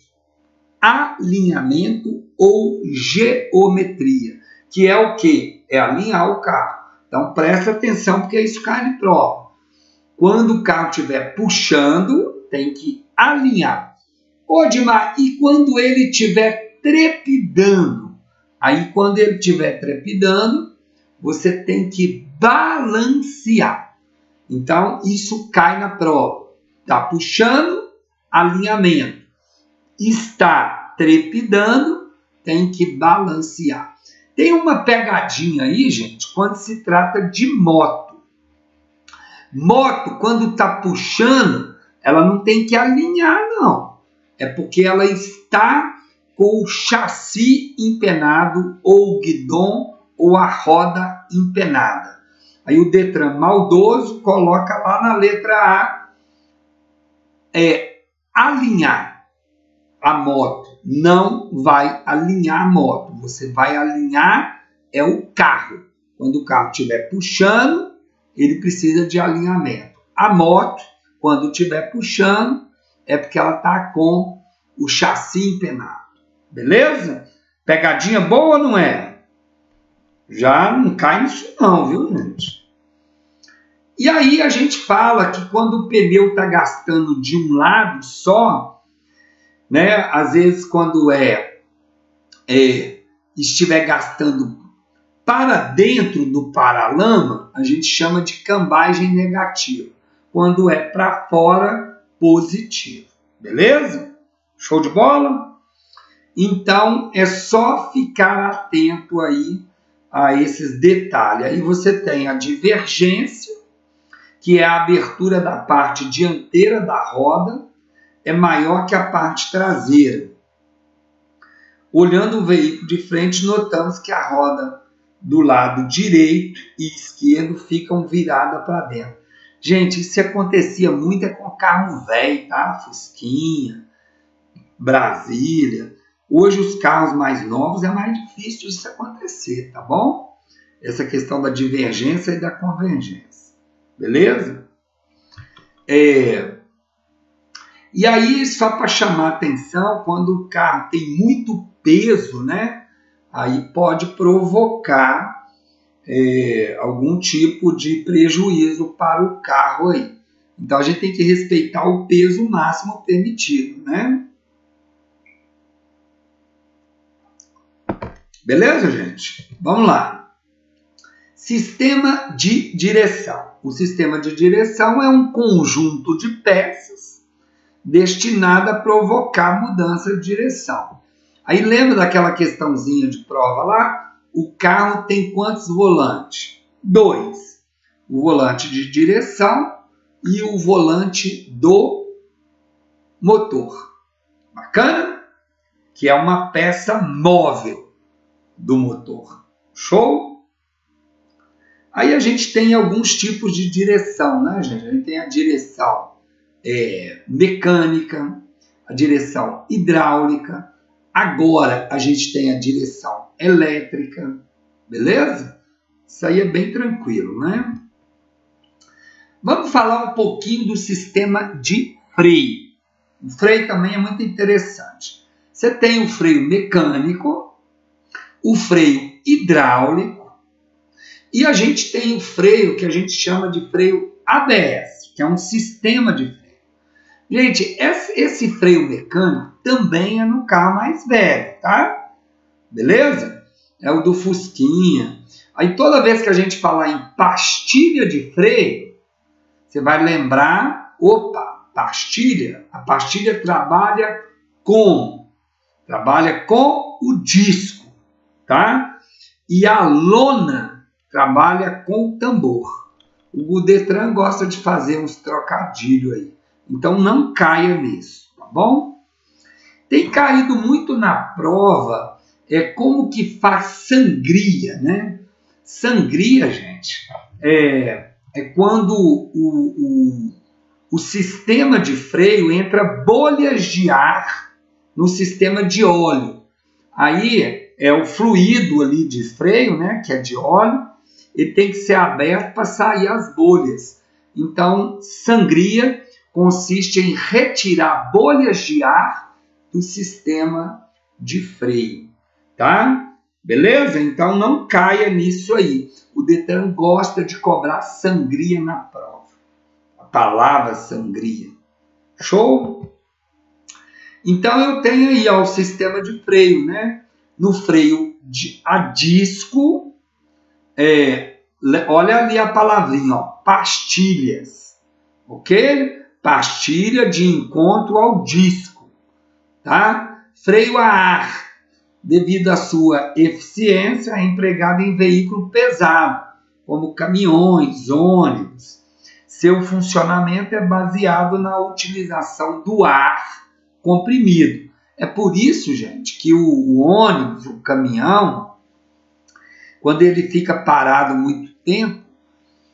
S1: Alinhamento ou geometria, que é o quê? É alinhar o carro. Então presta atenção porque isso cai de prova. Quando o carro estiver puxando, tem que alinhar. Odimar, e quando ele estiver trepidando? Aí quando ele estiver trepidando, você tem que balancear. Então isso cai na prova. Está puxando, alinhamento. Está trepidando, tem que balancear. Tem uma pegadinha aí, gente, quando se trata de moto. Moto, quando está puxando, ela não tem que alinhar, não. É porque ela está com o chassi empenado, ou o guidão, ou a roda empenada. Aí o Detran maldoso coloca lá na letra A, alinhar a moto. Não vai alinhar a moto. Você vai alinhar o carro. Quando o carro estiver puxando, ele precisa de alinhamento. A moto, quando estiver puxando, é porque ela está com o chassi empenado. Beleza? Pegadinha boa ou não é? Já não cai nisso não, viu, gente? E aí a gente fala que quando o pneu está gastando de um lado só, né? Às vezes quando estiver gastando para dentro do paralama, a gente chama de cambagem negativa. Quando é para fora, positivo. Beleza? Show de bola? Então, é só ficar atento aí a esses detalhes. Aí você tem a divergência, que é a abertura da parte dianteira da roda, é maior que a parte traseira. Olhando o veículo de frente, notamos que a roda do lado direito e esquerdo ficam viradas para dentro. Gente, isso acontecia muito com carro velho, tá? Fusquinha, Brasília. Hoje os carros mais novos é mais difícil disso acontecer, tá bom? Essa questão da divergência e da convergência. Beleza? E aí, só para chamar atenção, quando o carro tem muito peso, né? Aí pode provocar algum tipo de prejuízo para o carro aí. Então a gente tem que respeitar o peso máximo permitido, né? Beleza, gente? Vamos lá. Sistema de direção. O sistema de direção é um conjunto de peças destinado a provocar mudança de direção. Aí lembra daquela questãozinha de prova lá? O carro tem quantos volantes? 2. O volante de direção e o volante do motor. Bacana? Que é uma peça móvel do motor. Show? Aí a gente tem alguns tipos de direção, né, gente? A gente tem a direção mecânica, a direção hidráulica. Agora a gente tem a direção elétrica. Beleza? Isso aí é bem tranquilo, né? Vamos falar um pouquinho do sistema de freio. O freio também é muito interessante. Você tem o freio mecânico, o freio hidráulico e a gente tem o freio que a gente chama de freio ABS, que é um sistema de freio. Gente, esse freio mecânico também é no carro mais velho, tá? Beleza? É o do Fusquinha. Aí toda vez que a gente falar em pastilha de freio, você vai lembrar, pastilha. A pastilha trabalha com o disco, tá? E a lona trabalha com o tambor. O Detran gosta de fazer uns trocadilhos aí. Então não caia nisso, tá bom? Tem caído muito na prova como que faz sangria, né? Sangria, gente, é quando o sistema de freio entra bolhas de ar no sistema de óleo. Aí o fluido ali de freio, né, que é de óleo, ele tem que ser aberto para sair as bolhas. Então, sangria consiste em retirar bolhas de ar do sistema de freio, tá? Beleza? Então não caia nisso aí. O Detran gosta de cobrar sangria na prova. A palavra sangria. Show? Então eu tenho aí o sistema de freio, né? No freio a disco, olha ali a palavrinha, pastilhas, ok? Pastilha de encontro ao disco, tá? freio a ar, devido à sua eficiência, é empregado em veículo pesado, como caminhões, ônibus. Seu funcionamento é baseado na utilização do ar comprimido. É por isso, gente, que o ônibus, o caminhão, quando ele fica parado muito tempo,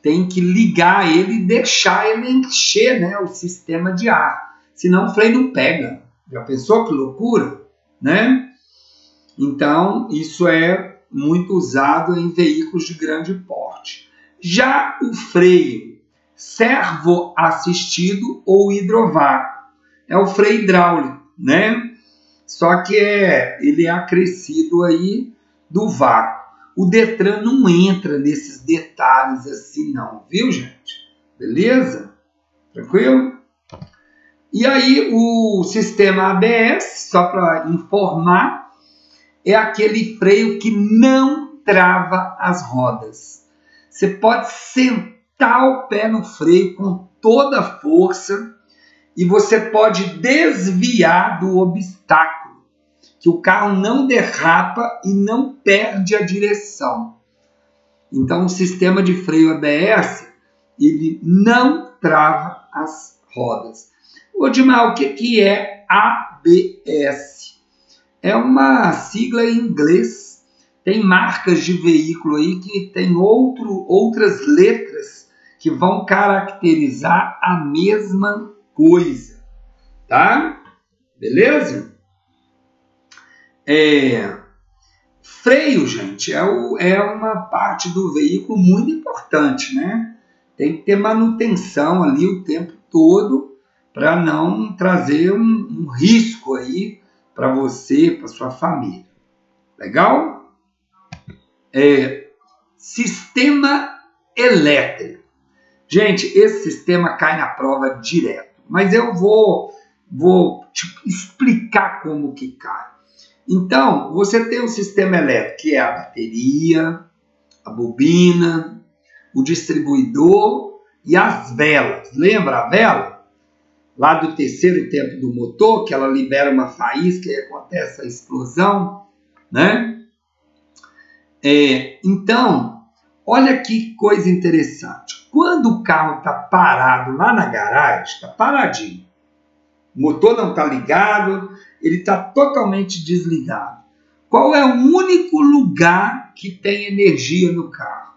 S1: tem que ligar ele e deixar ele encher, né, o sistema de ar. Senão o freio não pega. Já pensou que loucura? Né? Então, isso é muito usado em veículos de grande porte. Já o freio servo-assistido ou hidrovácuo é o freio hidráulico, né? Só que ele é acrescido aí do vácuo. O Detran não entra nesses detalhes assim não, viu, gente? Beleza? Tranquilo? E aí o sistema ABS, só para informar, é aquele freio que não trava as rodas. Você pode sentar o pé no freio com toda a força e você pode desviar do obstáculo, que o carro não derrapa e não perde a direção. Então, o sistema de freio ABS, ele não trava as rodas. Odimar, o que é ABS? É uma sigla em inglês. Tem marcas de veículo aí que tem outras letras que vão caracterizar a mesma coisa. Tá? Beleza? Freio, gente, é uma parte do veículo muito importante, né? Tem que ter manutenção ali o tempo todo para não trazer um risco aí para você, para sua família. Legal? Sistema elétrico. Gente, esse sistema cai na prova direto, mas eu vou explicar como que cai. Então, você tem um sistema elétrico, que é a bateria, a bobina, o distribuidor e as velas. Lembra a vela? Lá do terceiro tempo do motor, que ela libera uma faísca e acontece a explosão, né? Então, olha que coisa interessante. Quando o carro está parado lá na garagem, está paradinho, o motor não está ligado, ele está totalmente desligado. Qual é o único lugar que tem energia no carro?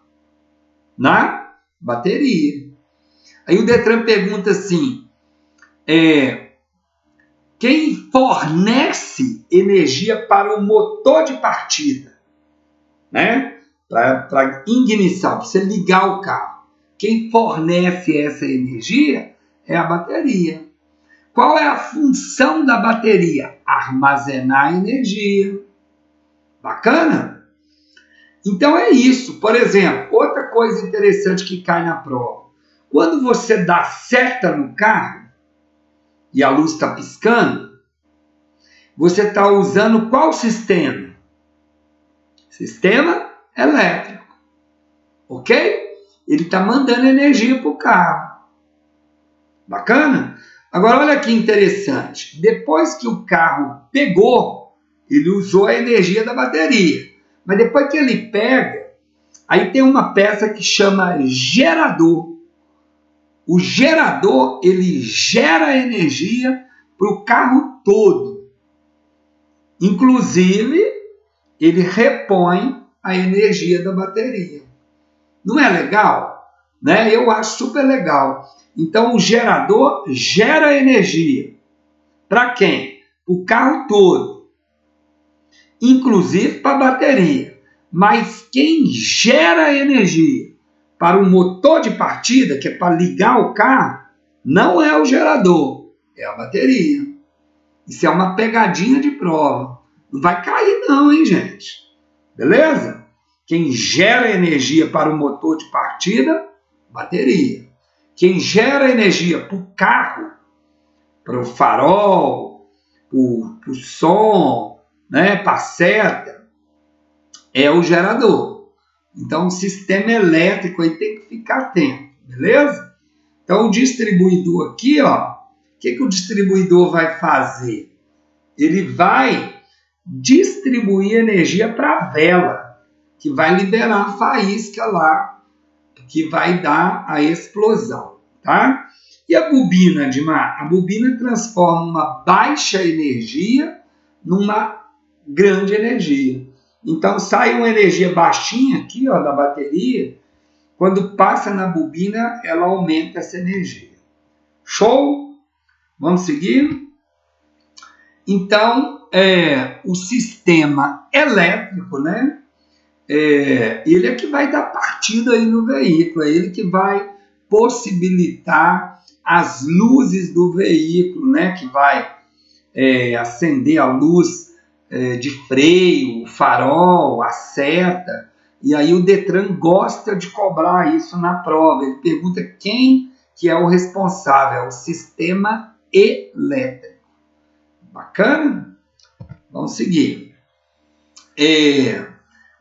S1: Na bateria. Aí o Detran pergunta assim, quem fornece energia para o motor de partida, né? Para ignição, para você ligar o carro. Quem fornece essa energia é a bateria. Qual é a função da bateria? Armazenar energia. Bacana? Então é isso. Por exemplo, outra coisa interessante que cai na prova. Quando você dá seta no carro e a luz está piscando, você está usando qual sistema? Sistema elétrico. Ok? Ele está mandando energia para o carro. Bacana? Agora, olha que interessante. Depois que o carro pegou, ele usou a energia da bateria. Mas depois que ele pega, aí tem uma peça que chama gerador. O gerador, ele gera energia para o carro todo. Inclusive, ele repõe a energia da bateria. Não é legal? Né? Eu acho super legal. Então, o gerador gera energia. Para quem? O carro todo. Inclusive para a bateria. Mas quem gera energia para o motor de partida, que é para ligar o carro, não é o gerador, é a bateria. Isso é uma pegadinha de prova. Não vai cair não, hein, gente? Beleza? Quem gera energia para o motor de partida, bateria. Quem gera energia para o carro, para o farol, para o som, né, para a seta, é o gerador. Então, o sistema elétrico aí tem que ficar atento, beleza? Então, o distribuidor aqui, ó, o que o distribuidor vai fazer? ele vai distribuir energia para a vela, que vai liberar a faísca lá, que vai dar a explosão, tá? E a bobina, Edmar? A bobina transforma uma baixa energia numa grande energia. Então sai uma energia baixinha aqui, ó, da bateria. Quando passa na bobina, ela aumenta essa energia. Show? Vamos seguir? Então, o sistema elétrico, né? Ele é que vai dar partida aí no veículo, é ele que vai possibilitar as luzes do veículo, né? Que vai acender a luz de freio, o farol, a seta. E aí o Detran gosta de cobrar isso na prova. Ele pergunta quem que é o responsável, é o sistema elétrico. Bacana? Vamos seguir.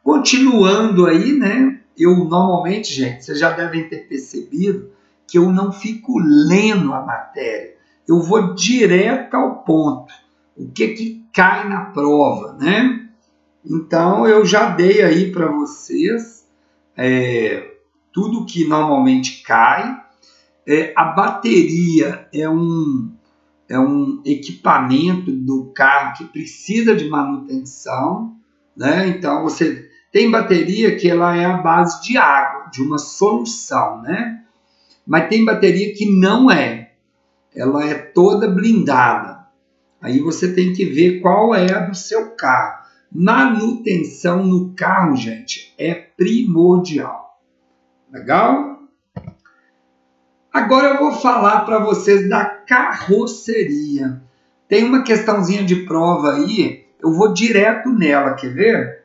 S1: Continuando aí, né? Eu normalmente, gente, vocês já devem ter percebido que eu não fico lendo a matéria. Eu vou direto ao ponto. O que cai na prova, né? Então, eu já dei aí para vocês tudo que normalmente cai. A bateria é um equipamento do carro que precisa de manutenção, né? Então, você tem bateria que ela é a base de água, de uma solução, né? Mas tem bateria que não é. Ela é toda blindada. Aí você tem que ver qual é a do seu carro. Manutenção no carro, gente, é primordial. Legal? Agora eu vou falar para vocês da carroceria. Tem uma questãozinha de prova aí, eu vou direto nela, quer ver?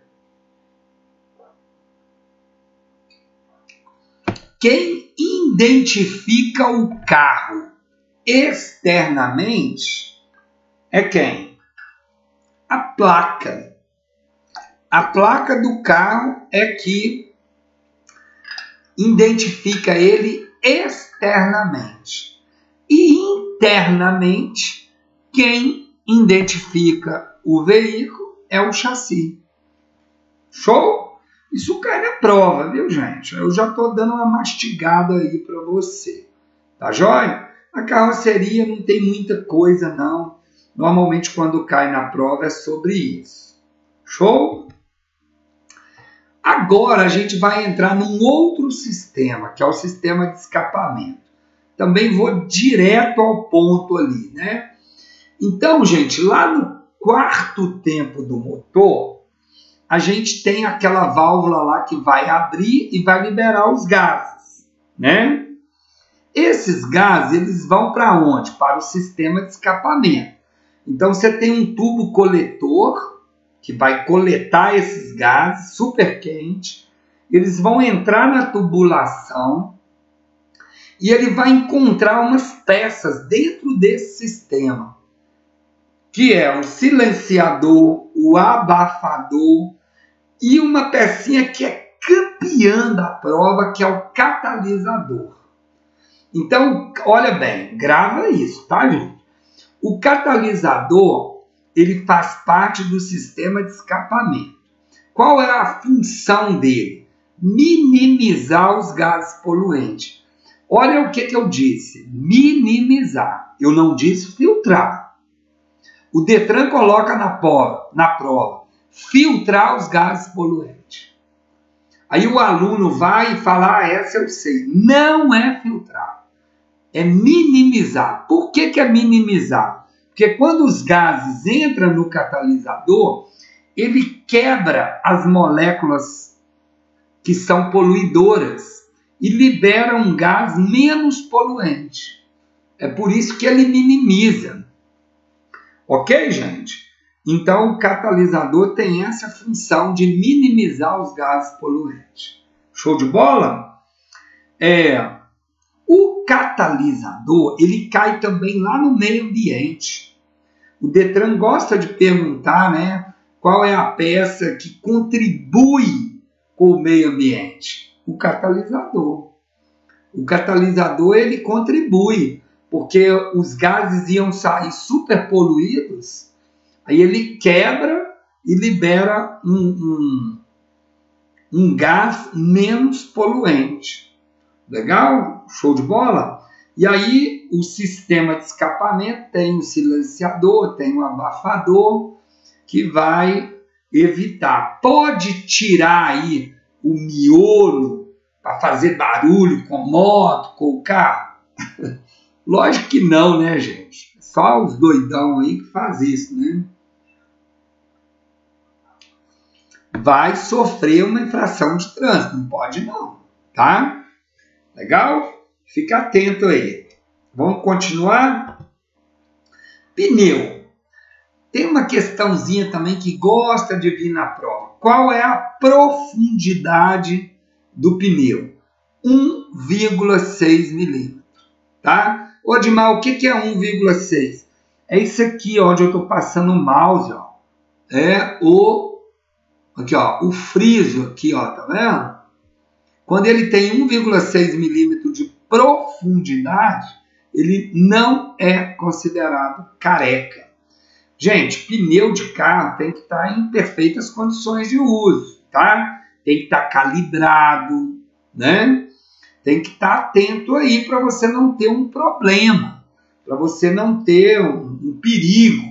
S1: Quem identifica o carro externamente é quem? A placa. A placa do carro é que identifica ele externamente. E internamente, quem identifica o veículo é o chassi. Show? Isso cai na prova, viu, gente? Eu já estou dando uma mastigada aí para você. Tá joia? A carroceria não tem muita coisa, não. Normalmente, quando cai na prova, é sobre isso. Show? Agora, a gente vai entrar num outro sistema, que é o sistema de escapamento. Também vou direto ao ponto ali, né? Então, gente, lá no quarto tempo do motor, a gente tem aquela válvula lá que vai abrir e vai liberar os gases, né? Esses gases, eles vão para onde? Para o sistema de escapamento. Então, você tem um tubo coletor que vai coletar esses gases super quente. Eles vão entrar na tubulação e ele vai encontrar umas peças dentro desse sistema, que é o silenciador, o abafador e uma pecinha que é campeã da prova, que é o catalisador. Então, olha bem, grava isso, tá, gente? O catalisador, ele faz parte do sistema de escapamento. Qual é a função dele? Minimizar os gases poluentes. Olha o que eu disse, minimizar. Eu não disse filtrar. O Detran coloca na prova, filtrar os gases poluentes. Aí o aluno vai e fala, essa eu sei. Não é filtrar, é minimizar. Por que é minimizar? Porque quando os gases entram no catalisador, ele quebra as moléculas que são poluidoras e libera um gás menos poluente. É por isso que ele minimiza. Ok, gente? Então, o catalisador tem essa função de minimizar os gases poluentes. Show de bola? O catalisador, ele cai também lá no meio ambiente. O Detran gosta de perguntar, né, qual é a peça que contribui com o meio ambiente? O catalisador. O catalisador, ele contribui, porque os gases iam sair super poluídos, Aí ele quebra e libera um gás menos poluente. Legal? Show de bola? E aí o sistema de escapamento tem o silenciador, tem o abafador, que vai evitar. Pode tirar aí o miolo para fazer barulho com moto, com o carro? Lógico que não, né, gente? Só os doidão aí que faz isso, né? Vai sofrer uma infração de trânsito, não pode não, tá? Legal? Fica atento aí. Vamos continuar? Pneu. Tem uma questãozinha também que gosta de vir na prova. Qual é a profundidade do pneu? 1,6 milímetros, tá? Ô, Dimar, o que é 1,6? É isso aqui, ó, onde eu estou passando o mouse, ó. É aqui, ó, o friso aqui, ó, tá vendo? Quando ele tem 1,6 milímetros de profundidade, ele não é considerado careca. Gente, pneu de carro tem que estar em perfeitas condições de uso, tá? Tem que estar calibrado, né? Tem que estar atento aí para você não ter um problema, para você não ter um perigo.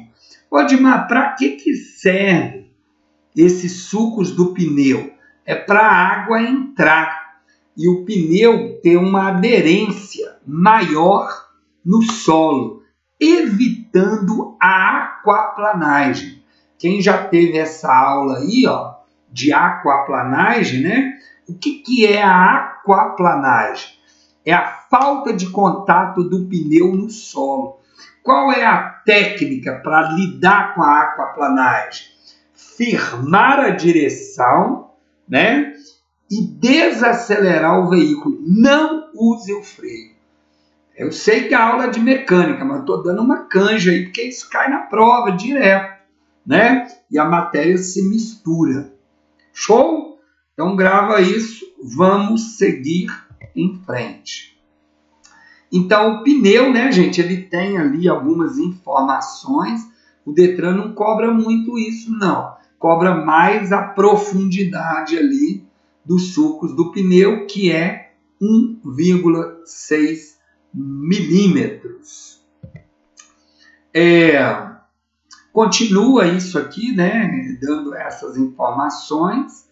S1: Ô, Dimar, para que serve esses sucos do pneu? É para a água entrar e o pneu ter uma aderência maior no solo, evitando a aquaplanagem. Quem já teve essa aula aí, ó, de aquaplanagem, né? O que é a aquaplanagem? É a falta de contato do pneu no solo. Qual é a técnica para lidar com a aquaplanagem? Firmar a direção, né? E desacelerar o veículo. Não use o freio. Eu sei que é aula de mecânica, mas estou dando uma canja aí, porque isso cai na prova direto, né? E a matéria se mistura. Show? Então grava isso, vamos seguir em frente. Então o pneu, né, gente, ele tem ali algumas informações. O Detran não cobra muito isso, não. Cobra mais a profundidade ali dos sucos do pneu, que é 1,6 milímetros. Continua isso aqui, né, dando essas informações.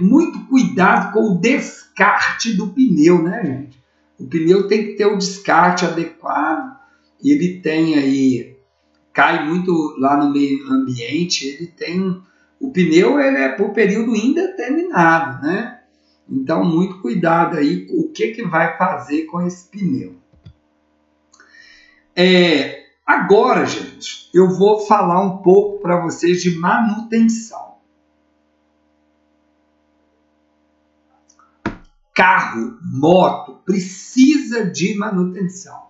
S1: Muito cuidado com o descarte do pneu, né, gente? O pneu tem que ter o descarte adequado. Ele tem aí, cai muito lá no meio ambiente, ele tem... O pneu ele é por período indeterminado, né? Então, muito cuidado aí com o que vai fazer com esse pneu. Agora, gente, eu vou falar um pouco para vocês de manutenção. Carro, moto, precisa de manutenção.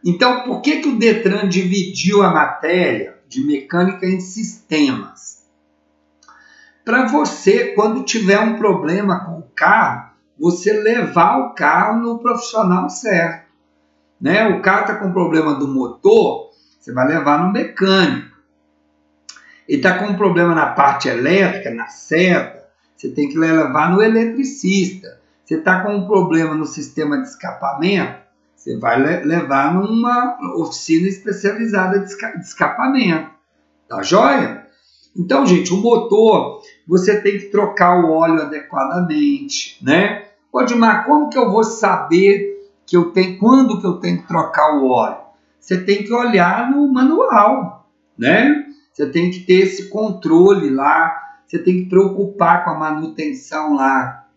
S1: Então, por que o Detran dividiu a matéria de mecânica em sistemas? Para você, quando tiver um problema com o carro, você levar o carro no profissional certo, né? O carro está com problema do motor, você vai levar no mecânico. Ele está com um problema na parte elétrica, na seta, você tem que levar no eletricista. Você está com um problema no sistema de escapamento, você vai levar numa oficina especializada de escapamento. Tá joia? Então, gente, o motor, você tem que trocar o óleo adequadamente, né? Ô, Dimar, como que eu vou saber quando que eu tenho que trocar o óleo? Você tem que olhar no manual, né? Você tem que ter esse controle lá, você tem que preocupar com a manutenção lá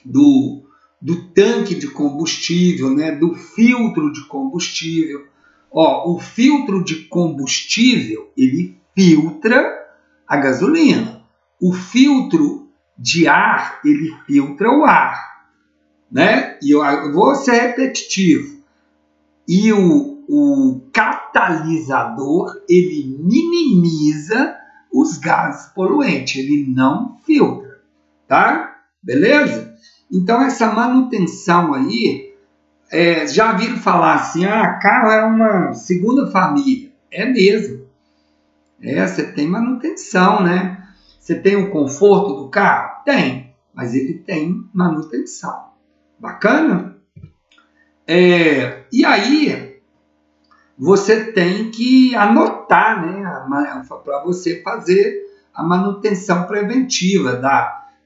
S1: do tanque de combustível, né? Do filtro de combustível. Ó, o filtro de combustível, ele filtra a gasolina. O filtro de ar, ele filtra o ar, né? E eu vou ser repetitivo. E o catalisador, ele minimiza os gases poluentes, ele não filtra, tá? Beleza? Então, essa manutenção aí, já viram falar assim, carro é uma segunda família. É mesmo. Você tem manutenção, né? Você tem o conforto do carro? Tem, mas ele tem manutenção. Bacana? E aí, você tem que anotar, né, para você fazer a manutenção preventiva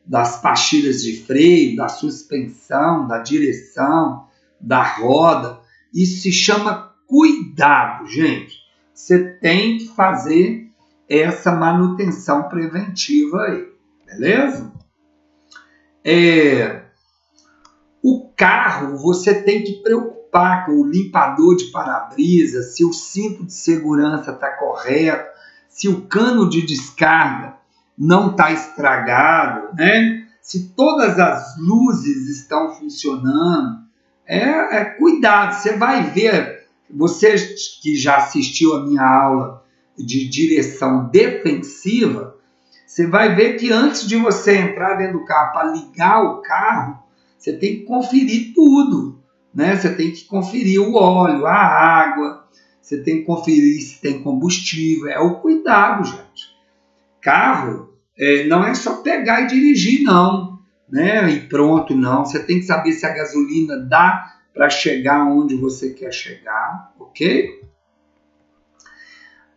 S1: das pastilhas de freio, da suspensão, da direção, da roda. Isso se chama cuidado, gente. Você tem que fazer essa manutenção preventiva aí, beleza? O carro, você tem que preocupar com o limpador de para-brisa, se o cinto de segurança está correto, se o cano de descarga não está estragado, né? Se todas as luzes estão funcionando. Cuidado, você vai ver, você que já assistiu a minha aula de direção defensiva, você vai ver que antes de você entrar dentro do carro para ligar o carro, você tem que conferir tudo, né? Você tem que conferir o óleo, a água, você tem que conferir se tem combustível. É o cuidado, gente. Carro não é só pegar e dirigir, não, né? E pronto, não. Você tem que saber se a gasolina dá para chegar onde você quer chegar, ok?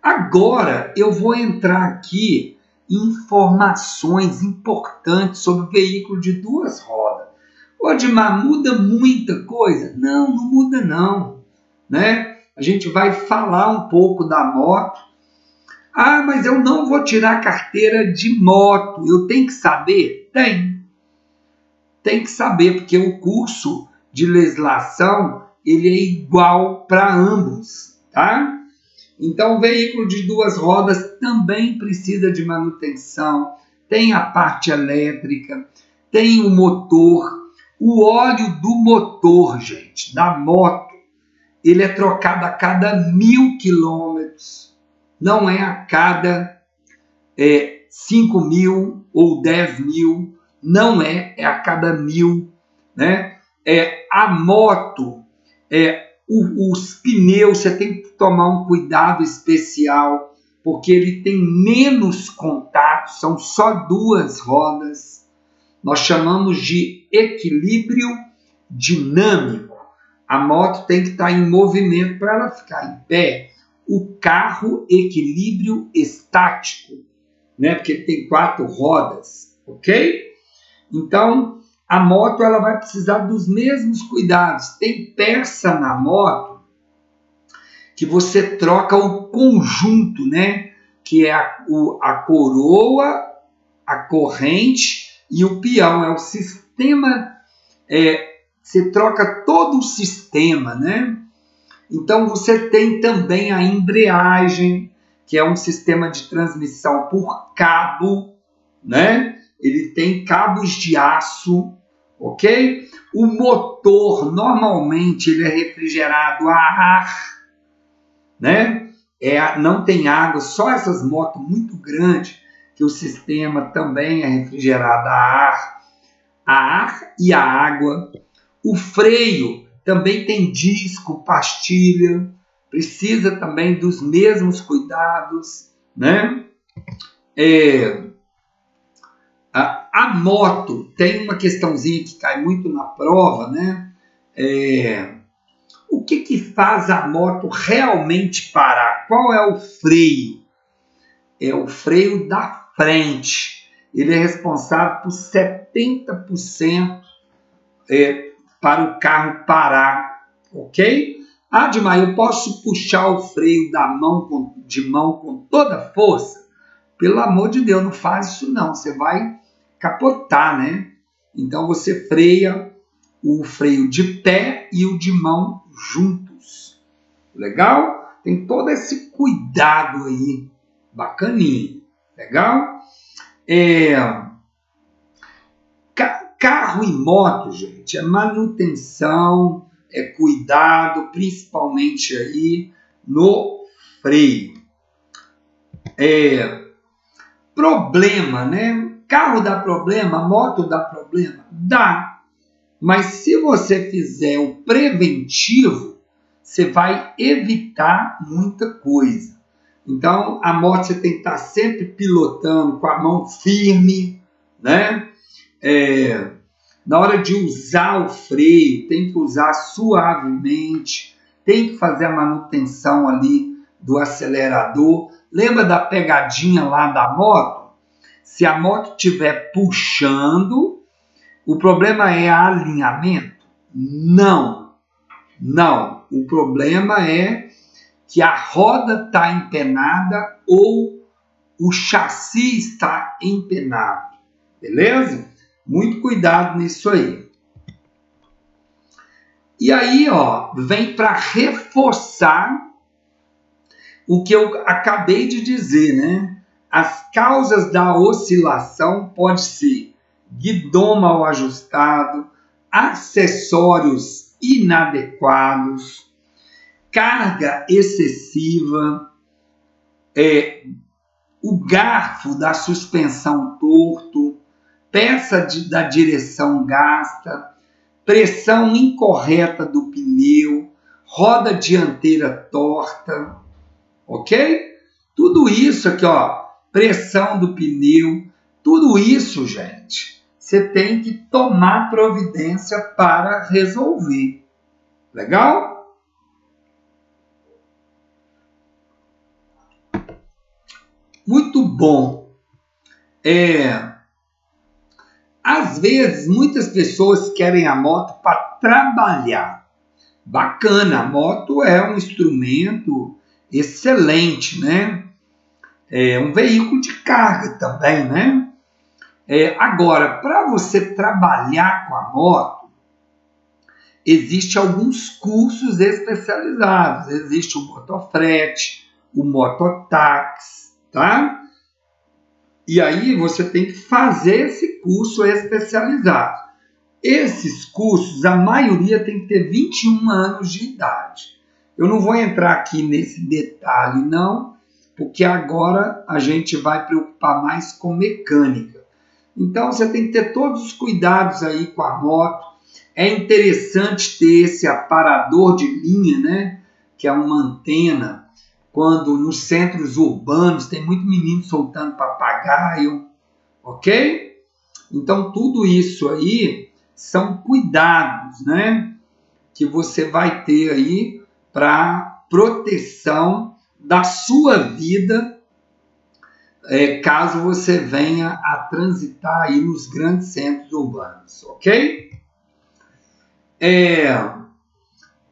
S1: Agora eu vou entrar aqui em informações importantes sobre o veículo de duas rodas. Odmar, muda muita coisa? Não, não muda não, né? A gente vai falar um pouco da moto. Ah, mas eu não vou tirar a carteira de moto, eu tenho que saber? Tem que saber, porque o curso de legislação ele é igual para ambos, tá? Então, o veículo de duas rodas também precisa de manutenção, tem a parte elétrica, tem o motor. O óleo do motor, gente, da moto, ele é trocado a cada 1000 quilômetros. Não é a cada 5.000 ou 10.000. Não é a cada 1.000. Né? A moto, os pneus, você tem que tomar um cuidado especial, porque ele tem menos contato, são só duas rodas. Nós chamamos de equilíbrio dinâmico. A moto tem que estar em movimento para ela ficar em pé. O carro, equilíbrio estático, né? Porque ele tem 4 rodas, ok? Então, a moto ela vai precisar dos mesmos cuidados. Tem peça na moto que você troca o conjunto, né? Que é a coroa, a corrente e o peão. É o sistema, você troca todo o sistema, né? Então você tem também a embreagem, que é um sistema de transmissão por cabo, né? Ele tem cabos de aço, ok? O motor, normalmente, ele é refrigerado a ar, né? Não tem água, só essas motos muito grandes, que o sistema também é refrigerado a ar e a água. O freio também tem disco, pastilha, precisa também dos mesmos cuidados, né? A moto tem uma questãozinha que cai muito na prova, né? O que faz a moto realmente parar? Qual é o freio? É o freio da frente. Ele é responsável por 70% para o carro parar, ok? Admar, eu posso puxar o freio de mão com toda a força? Pelo amor de Deus, não faz isso não, você vai capotar, né? Então você freia o freio de pé e o de mão juntos. Legal? Tem todo esse cuidado aí, bacaninho. Legal? Carro e moto, gente, é manutenção, é cuidado, principalmente aí no freio. Problema, né? Carro dá problema, moto dá problema? Dá. Mas se você fizer o preventivo, você vai evitar muita coisa. Então, a moto você tem que estar sempre pilotando com a mão firme, né? Na hora de usar o freio, tem que usar suavemente, tem que fazer a manutenção ali do acelerador. Lembra da pegadinha lá da moto? Se a moto estiver puxando, o problema é alinhamento? Não, não. O problema é que a roda está empenada ou o chassi está empenado, beleza? Muito cuidado nisso aí. E aí, ó, vem para reforçar o que eu acabei de dizer, né? As causas da oscilação pode ser guidão mal ajustado, acessórios inadequados, carga excessiva, o garfo da suspensão torto, peça da direção gasta, pressão incorreta do pneu, roda dianteira torta, ok? Tudo isso aqui, ó, pressão do pneu, tudo isso, gente, você tem que tomar providência para resolver. Legal? Muito bom. Às vezes, muitas pessoas querem a moto para trabalhar. Bacana, a moto é um instrumento excelente, né? É um veículo de carga também, né? Agora, para você trabalhar com a moto, existem alguns cursos especializados. Existe o motofrete, o mototáxi, tá? E aí você tem que fazer esse curso especializado. Esses cursos, a maioria tem que ter 21 anos de idade. Eu não vou entrar aqui nesse detalhe, não, porque agora a gente vai preocupar mais com mecânica. Então você tem que ter todos os cuidados aí com a moto. É interessante ter esse aparador de linha, né? Que é uma antena. Quando nos centros urbanos tem muito menino soltando papagaio, ok? Então tudo isso aí são cuidados, né? Que você vai ter aí para proteção da sua vida, caso você venha a transitar aí nos grandes centros urbanos, ok?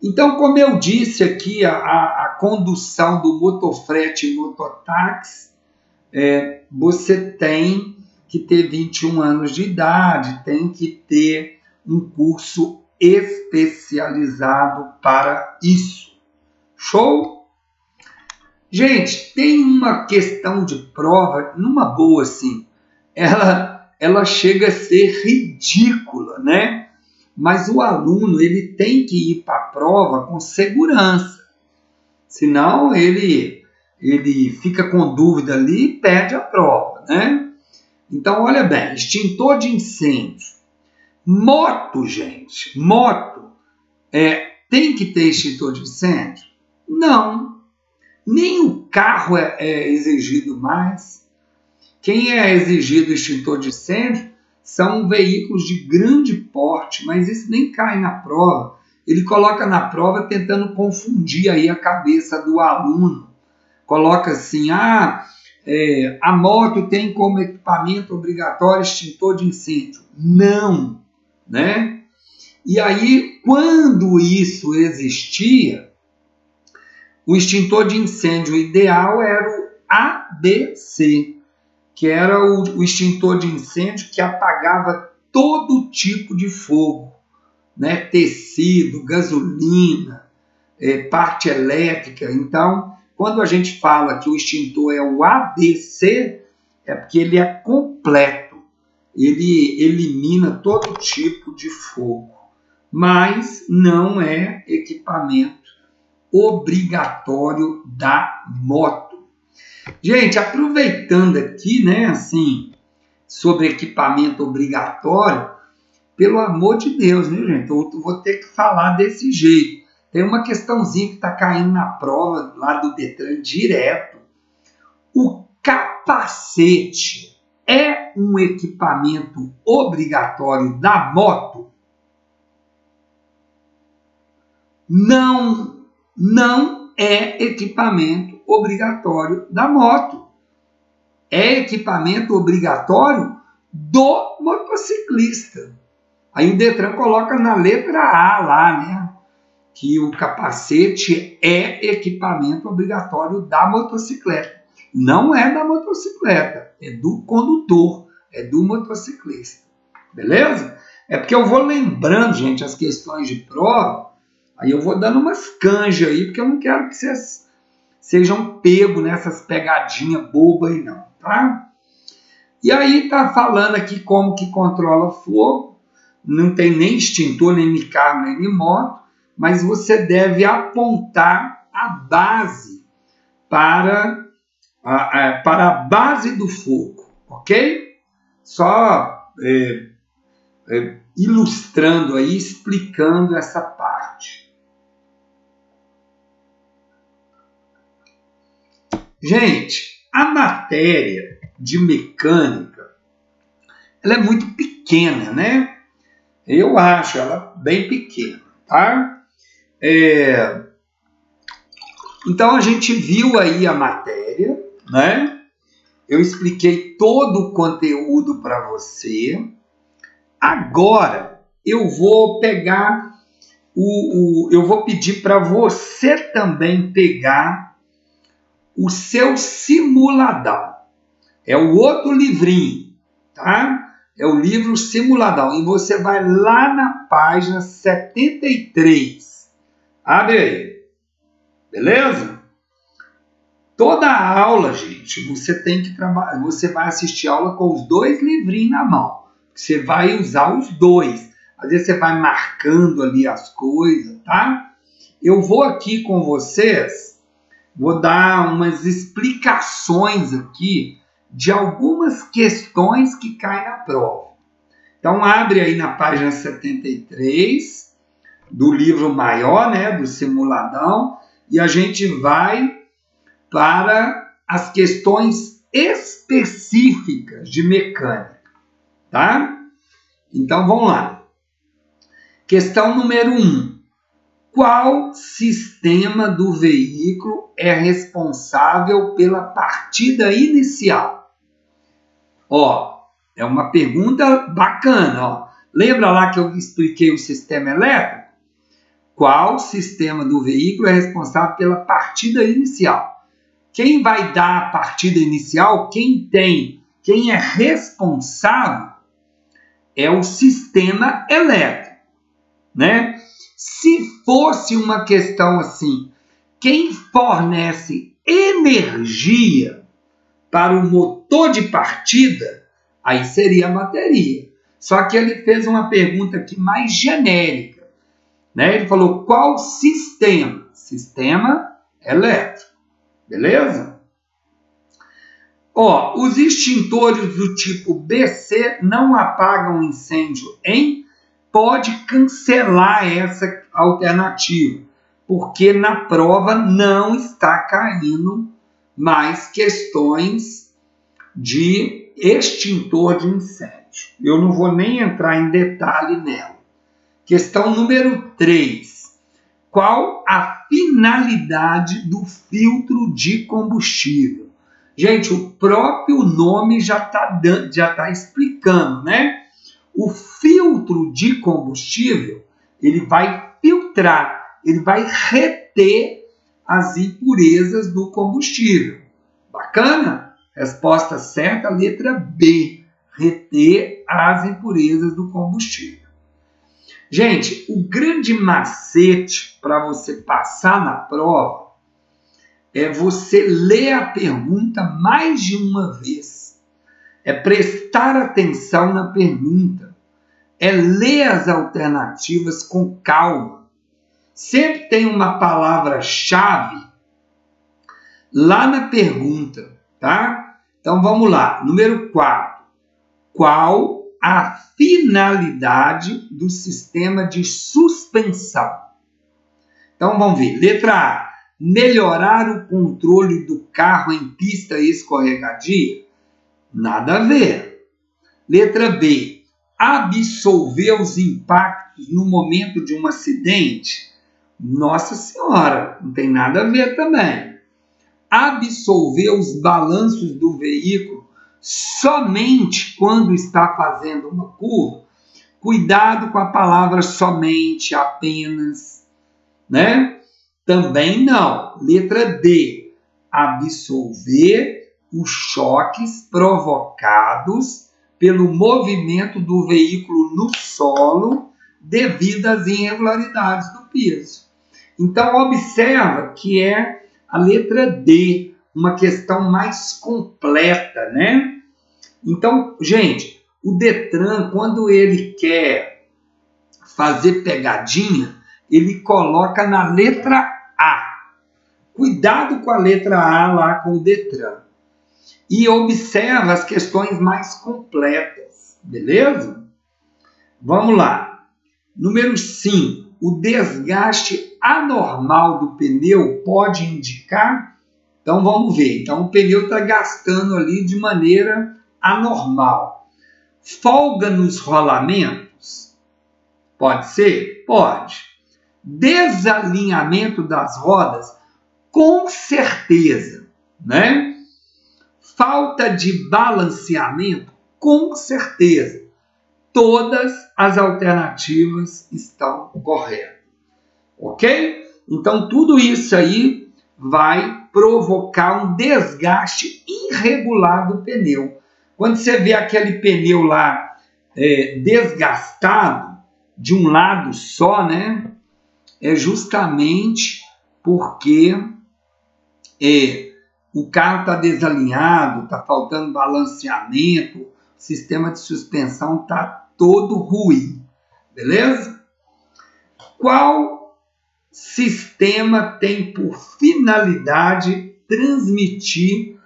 S1: Então, como eu disse aqui, a condução do motofrete e mototáxi, você tem que ter 21 anos de idade, tem que ter um curso especializado para isso. Show? Gente, tem uma questão de prova, numa boa assim, ela chega a ser ridícula, né? Mas o aluno ele tem que ir para a prova com segurança, senão ele fica com dúvida ali e perde a prova, né? Então, olha bem, extintor de incêndio. Moto, gente, moto, tem que ter extintor de incêndio? Não, nem o carro é exigido mais. Quem é exigido extintor de incêndio são veículos de grande porte, mas isso nem cai na prova. Ele coloca na prova tentando confundir aí a cabeça do aluno. Coloca assim, a moto tem como equipamento obrigatório extintor de incêndio. Não, né? E aí, quando isso existia, o extintor de incêndio ideal era o ABC, que era o extintor de incêndio que apagava todo tipo de fogo, né? Tecido, gasolina, parte elétrica. Então, quando a gente fala que o extintor é o ABC, é porque ele é completo, ele elimina todo tipo de fogo, mas não é equipamento obrigatório da moto. Gente, aproveitando aqui, né, assim, sobre equipamento obrigatório, pelo amor de Deus, né, gente? Eu vou ter que falar desse jeito. Tem uma questãozinha que está caindo na prova lá do Detran direto. O capacete é um equipamento obrigatório da moto? Não, não é equipamento obrigatório da moto. É equipamento obrigatório do motociclista. Aí o Detran coloca na letra A lá, né? Que o capacete é equipamento obrigatório da motocicleta. Não é da motocicleta, é do condutor, é do motociclista. Beleza? É porque eu vou lembrando, gente, as questões de prova, aí eu vou dando umas canjas aí, porque eu não quero que vocês sejam pegos nessas pegadinhas bobas aí não, tá? E aí tá falando aqui como que controla fogo, não tem nem extintor, nem em carro, nem em moto, mas você deve apontar a base para a base do fogo, ok? Só ilustrando aí, explicando essa parte. Gente, a matéria de mecânica, ela é muito pequena, né? Eu acho ela bem pequena, tá? Então a gente viu aí a matéria, né? Eu expliquei todo o conteúdo para você. Agora eu vou pegar eu vou pedir para você também pegar o seu simuladão. É o outro livrinho, tá? É o livro Simuladão. E você vai lá na página 73. Abre aí. Beleza? Toda a aula, gente, você tem que trabalhar. Você vai assistir a aula com os dois livrinhos na mão. Você vai usar os dois. Às vezes você vai marcando ali as coisas, tá? Eu vou aqui com vocês, vou dar umas explicações aqui de algumas questões que caem na prova. Então, abre aí na página 73 do livro maior, né, do Simuladão, e a gente vai para as questões específicas de mecânica, tá? Então, vamos lá. Questão número 1. Qual sistema do veículo é responsável pela partida inicial? Ó, é uma pergunta bacana, ó. Lembra lá que eu expliquei o sistema elétrico? Qual sistema do veículo é responsável pela partida inicial? Quem vai dar a partida inicial, quem é responsável é o sistema elétrico, né? Se fosse uma questão assim, quem fornece energia para o motor de partida, aí seria a bateria. Só que ele fez uma pergunta aqui mais genérica, né? Ele falou qual sistema? Sistema elétrico. Beleza? Ó, os extintores do tipo BC não apagam incêndio em? Pode cancelar essa alternativa, porque na prova não está caindo mais questões de extintor de incêndio. Eu não vou nem entrar em detalhe nela. Questão número 3. Qual a finalidade do filtro de combustível? Gente, o próprio nome já tá explicando, né? O filtro de combustível, ele vai filtrar, ele vai reter as impurezas do combustível. Bacana? Resposta certa, letra B. Reter as impurezas do combustível. Gente, o grande macete para você passar na prova é você ler a pergunta mais de uma vez. É prestar atenção na pergunta. É ler as alternativas com calma. Sempre tem uma palavra-chave lá na pergunta, tá? Então vamos lá. Número 4. Qual a finalidade do sistema de suspensão? Então vamos ver. Letra A. melhorar o controle do carro em pista escorregadia? Nada a ver. Letra B, absolver os impactos no momento de um acidente? Nossa Senhora, não tem nada a ver também. Absolver os balanços do veículo somente quando está fazendo uma curva? Cuidado com a palavra somente, apenas, né? Também não. Letra D, absolver os choques provocados pelo movimento do veículo no solo devido às irregularidades do piso. Então, observa que é a letra D, uma questão mais completa, né? Então, gente, o Detran, quando ele quer fazer pegadinha, ele coloca na letra A. Cuidado com a letra A lá com o Detran. E observa as questões mais completas, beleza? Vamos lá. Número 5. O desgaste anormal do pneu pode indicar? Então vamos ver. Então o pneu está gastando ali de maneira anormal. Folga nos rolamentos? Pode ser? Pode. Desalinhamento das rodas? Com certeza, né? Falta de balanceamento? Com certeza. Todas as alternativas estão corretas. Ok? Então, tudo isso aí vai provocar um desgaste irregular do pneu. Quando você vê aquele pneu lá desgastado de um lado só, né? É justamente porque o carro está desalinhado, está faltando balanceamento, o sistema de suspensão está todo ruim, beleza? Qual sistema tem por finalidade transmitir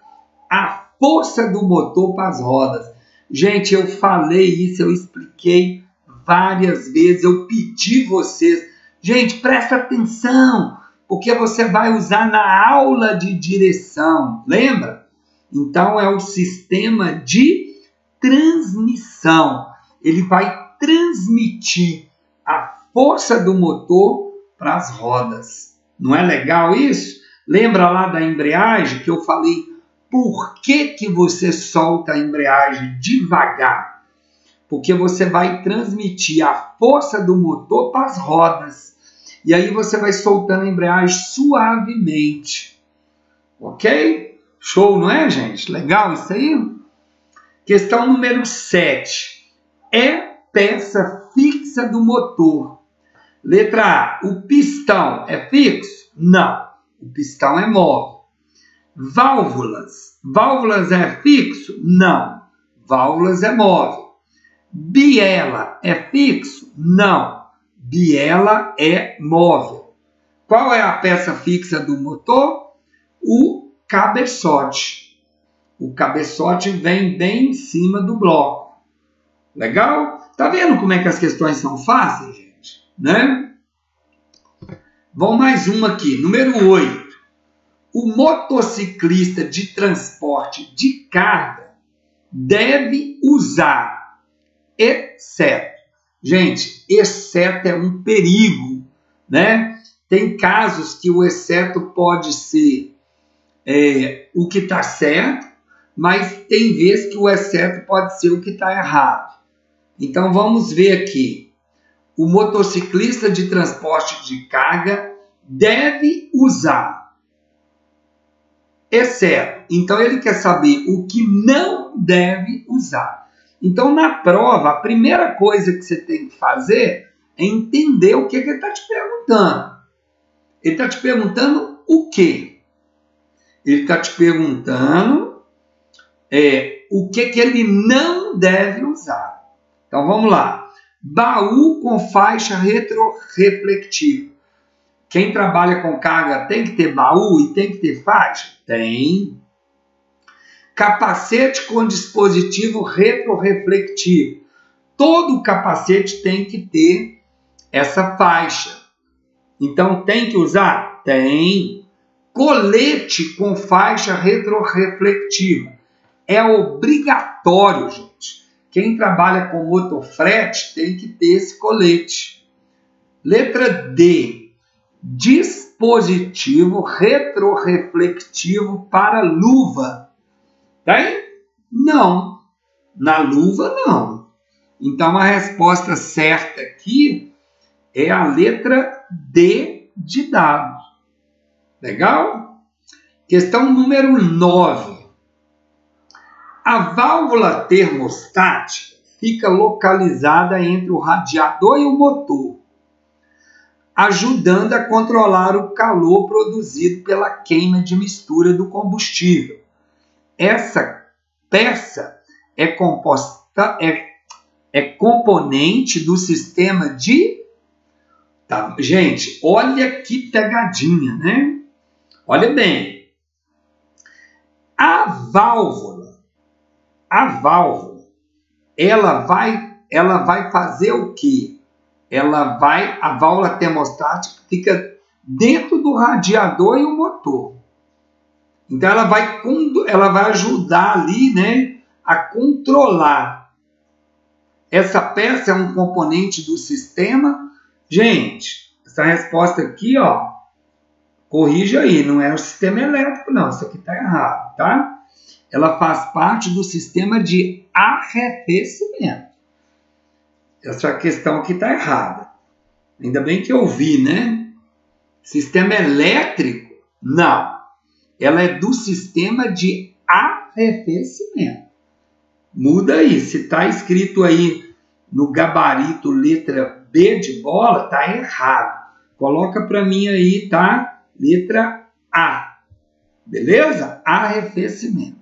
S1: a força do motor para as rodas? Gente, eu falei isso, eu expliquei várias vezes, eu pedi vocês, gente, presta atenção, porque você vai usar na aula de direção, lembra? Então é o sistema de transmissão, ele vai transmitir a força do motor para as rodas. Não é legal isso? Lembra lá da embreagem que eu falei por que você solta a embreagem devagar? Porque você vai transmitir a força do motor para as rodas. E aí você vai soltando a embreagem suavemente. Ok? Show, não é, gente? Legal isso aí? Questão número 7. É peça fixa do motor? Letra A. O pistão é fixo? Não. O pistão é móvel. Válvulas. Válvulas é fixo? Não. Válvulas é móvel. Biela é fixo? Não. Biela é móvel. Qual é a peça fixa do motor? O cabeçote. O cabeçote vem bem em cima do bloco. Legal? Tá vendo como é que as questões são fáceis, gente? Né? Vamos mais uma aqui. Número 8. O motociclista de transporte de carga deve usar, exceto. Gente, exceto é um perigo, né? Tem casos que o exceto pode ser o que está certo, mas tem vezes que o exceto pode ser o que está errado. Então vamos ver aqui. O motociclista de transporte de carga deve usar, exceto. Então ele quer saber o que não deve usar. Então na prova, a primeira coisa que você tem que fazer é entender o que ele está te perguntando. Ele está te perguntando o quê? Ele está te perguntando o que ele não deve usar. Então vamos lá. Baú com faixa retrorefletiva. Quem trabalha com carga tem que ter baú e tem que ter faixa? Tem. Capacete com dispositivo retroreflectivo. Todo capacete tem que ter essa faixa. Então tem que usar? Tem. colete com faixa retroreflectiva. É obrigatório, gente. Quem trabalha com motofrete tem que ter esse colete. Letra D. Dispositivo retroreflectivo para luva. Tem? Não. Na luva, não. Então, a resposta certa aqui é a letra D de dado. Legal? Questão número 9. A válvula termostática fica localizada entre o radiador e o motor, ajudando a controlar o calor produzido pela queima de mistura do combustível. Essa peça é componente do sistema de... Tá, gente, olha que pegadinha, né? Olha bem. A válvula, ela vai fazer o quê? A válvula termostática fica dentro do radiador e o motor. Então, ela vai ajudar ali, né, a controlar. Essa peça é um componente do sistema. Gente, essa resposta aqui, ó, corrija aí, não é o sistema elétrico, não. Isso aqui está errado, tá? Ela faz parte do sistema de arrefecimento. Essa questão aqui está errada. Ainda bem que eu vi, né? Sistema elétrico, não. Ela é do sistema de arrefecimento. Muda aí. Se está escrito aí no gabarito letra B de bola, está errado. Coloca para mim aí, tá? Letra A. Beleza? Arrefecimento.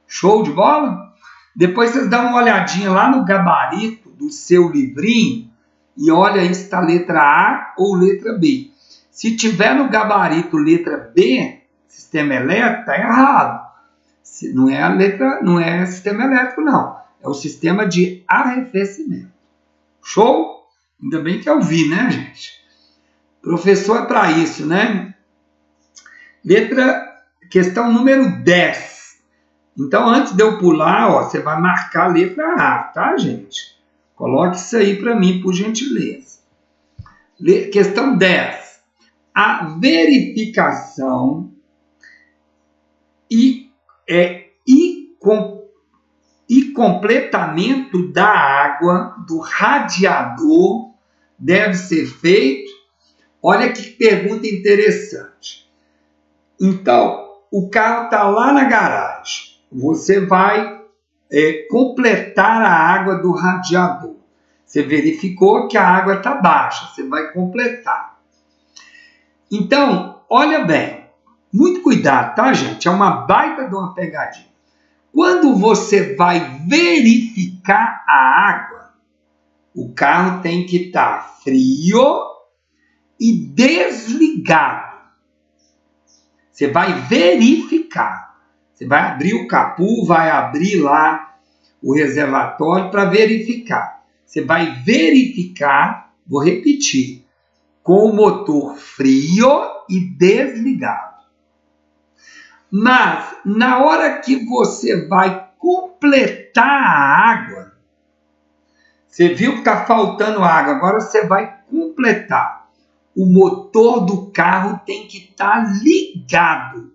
S1: Show de bola? Depois vocês dão uma olhadinha lá no gabarito do seu livrinho e olha aí se está letra A ou letra B. Se tiver no gabarito letra B, sistema elétrico, está errado. Não é sistema elétrico, não. É o sistema de arrefecimento. Show? Ainda bem que eu vi, né, gente? Professor é para isso, né? Questão número 10. Então, antes de eu pular, ó, você vai marcar a letra A, tá, gente? Coloque isso aí para mim, por gentileza. Questão 10. A verificação e completamento da água do radiador deve ser feito. Olha que pergunta interessante. Então, o carro está lá na garagem. Você vai completar a água do radiador. Você verificou que a água está baixa. Você vai completar. Então, olha bem. Muito cuidado, tá, gente? É uma baita de uma pegadinha. Quando você vai verificar a água, o carro tem que estar frio e desligado. Você vai verificar. Você vai abrir o capô, vai abrir lá o reservatório para verificar. Você vai verificar, vou repetir, com o motor frio e desligado. Mas, na hora que você vai completar a água, você viu que está faltando água, agora você vai completar. O motor do carro tem que estar ligado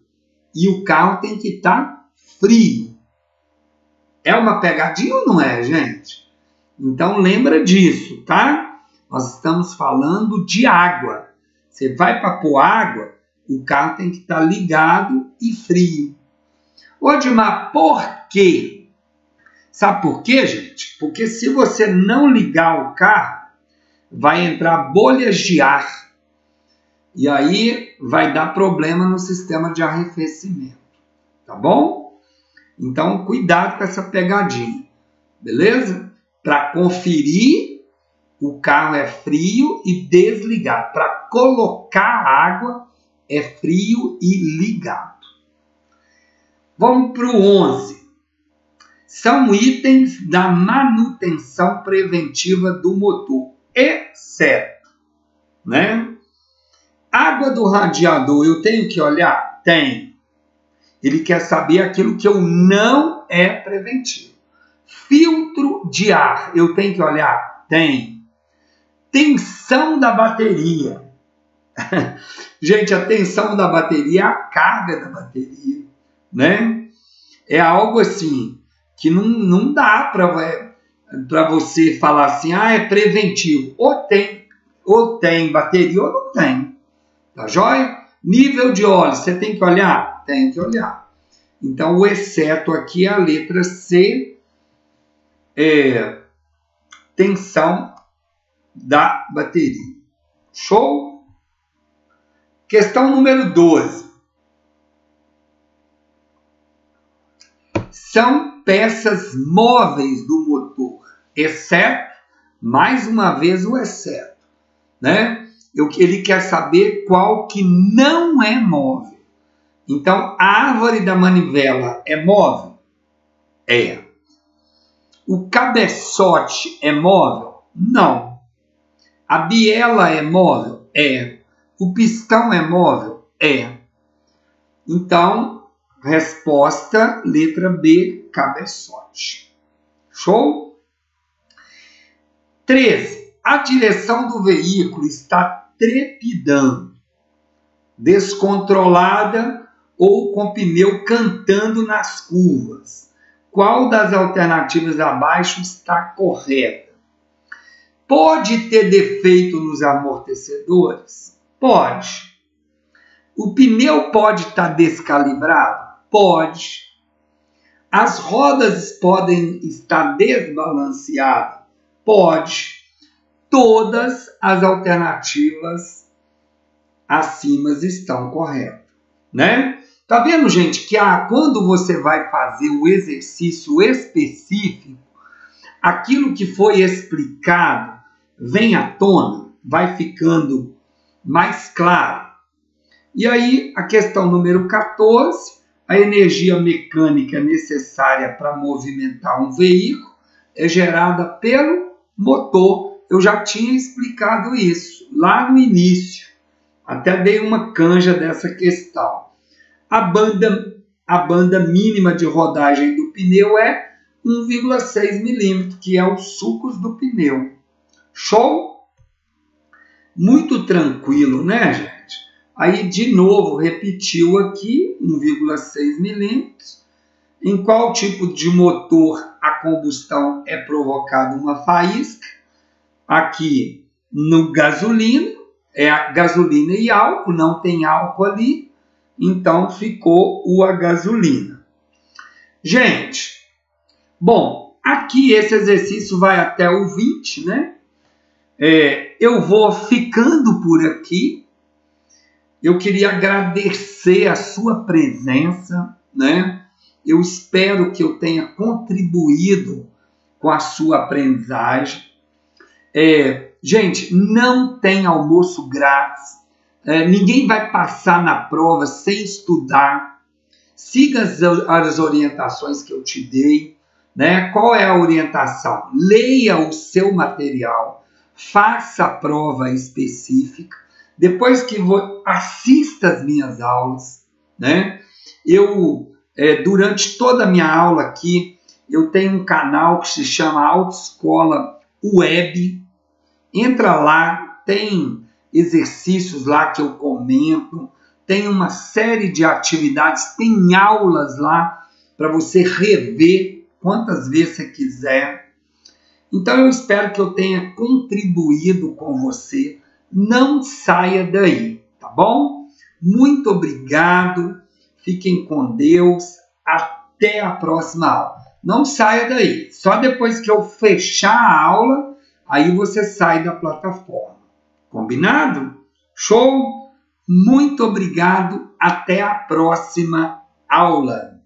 S1: e o carro tem que estar frio. É uma pegadinha ou não é, gente? Então, lembra disso, tá? Nós estamos falando de água. Você vai para pôr água, o carro tem que estar ligado e frio. Odmar, por quê? Sabe por quê, gente? Porque se você não ligar o carro, vai entrar bolhas de ar. E aí vai dar problema no sistema de arrefecimento. Tá bom? Então, cuidado com essa pegadinha. Beleza? Para conferir, o carro é frio e desligado. Para colocar água, é frio e ligado. Vamos para o 11. São itens da manutenção preventiva do motor, exceto, né? Água água do radiador, eu tenho que olhar? Tem. Ele quer saber aquilo que eu não é preventivo. Filtro de ar, eu tenho que olhar? Tem. Tensão da bateria. Gente, a tensão da bateria é a carga da bateria, né? É algo assim que não dá para você falar assim, é preventivo. Ou tem bateria ou não tem. Tá joia? Nível de óleo, você tem que olhar? Tem que olhar. Então, o exceto aqui é a letra C, tensão da bateria. Show? Questão número 12. São peças móveis do motor, exceto, mais uma vez o exceto, né? Ele quer saber qual que não é móvel. Então, a árvore da manivela é móvel? É. O cabeçote é móvel? Não. A biela é móvel? É. O pistão é móvel? É. Então, resposta, letra B, cabeçote. Show? 13. A direção do veículo está trepidando, descontrolada ou com pneu cantando nas curvas. Qual das alternativas abaixo está correta? Pode ter defeito nos amortecedores? Pode. O pneu pode estar descalibrado? Pode. As rodas podem estar desbalanceadas? Pode. Todas as alternativas acima estão corretas, né? Tá vendo, gente, que quando você vai fazer o exercício específico, aquilo que foi explicado vem à tona, vai ficando mais claro. E aí, a questão número 14, a energia mecânica necessária para movimentar um veículo é gerada pelo motor. Eu já tinha explicado isso lá no início. Até dei uma canja dessa questão. A banda mínima de rodagem do pneu é 1,6 milímetros, que é os sulcos do pneu. Show? Muito tranquilo, né, gente? Aí, de novo, repetiu aqui, 1,6 milímetros. Em qual tipo de motor a combustão é provocada uma faísca? Aqui, no gasolina, é a gasolina e álcool, não tem álcool ali, então ficou a gasolina. Gente, bom, aqui esse exercício vai até o 20, né? Eu vou ficando por aqui. Eu queria agradecer a sua presença, né? Eu espero que eu tenha contribuído com a sua aprendizagem. Gente, não tem almoço grátis. Ninguém vai passar na prova sem estudar. Siga as orientações que eu te dei, né? Qual é a orientação? Leia o seu material, faça a prova específica. Depois que assista as minhas aulas, né? Durante toda a minha aula aqui, eu tenho um canal que se chama Autoescola Web. Entra lá, tem exercícios lá que eu comento, tem uma série de atividades, tem aulas lá para você rever quantas vezes você quiser. Então eu espero que eu tenha contribuído com você. Não saia daí, tá bom? Muito obrigado, fiquem com Deus, até a próxima aula. Não saia daí, só depois que eu fechar a aula, aí você sai da plataforma. Combinado? Show? Muito obrigado, até a próxima aula.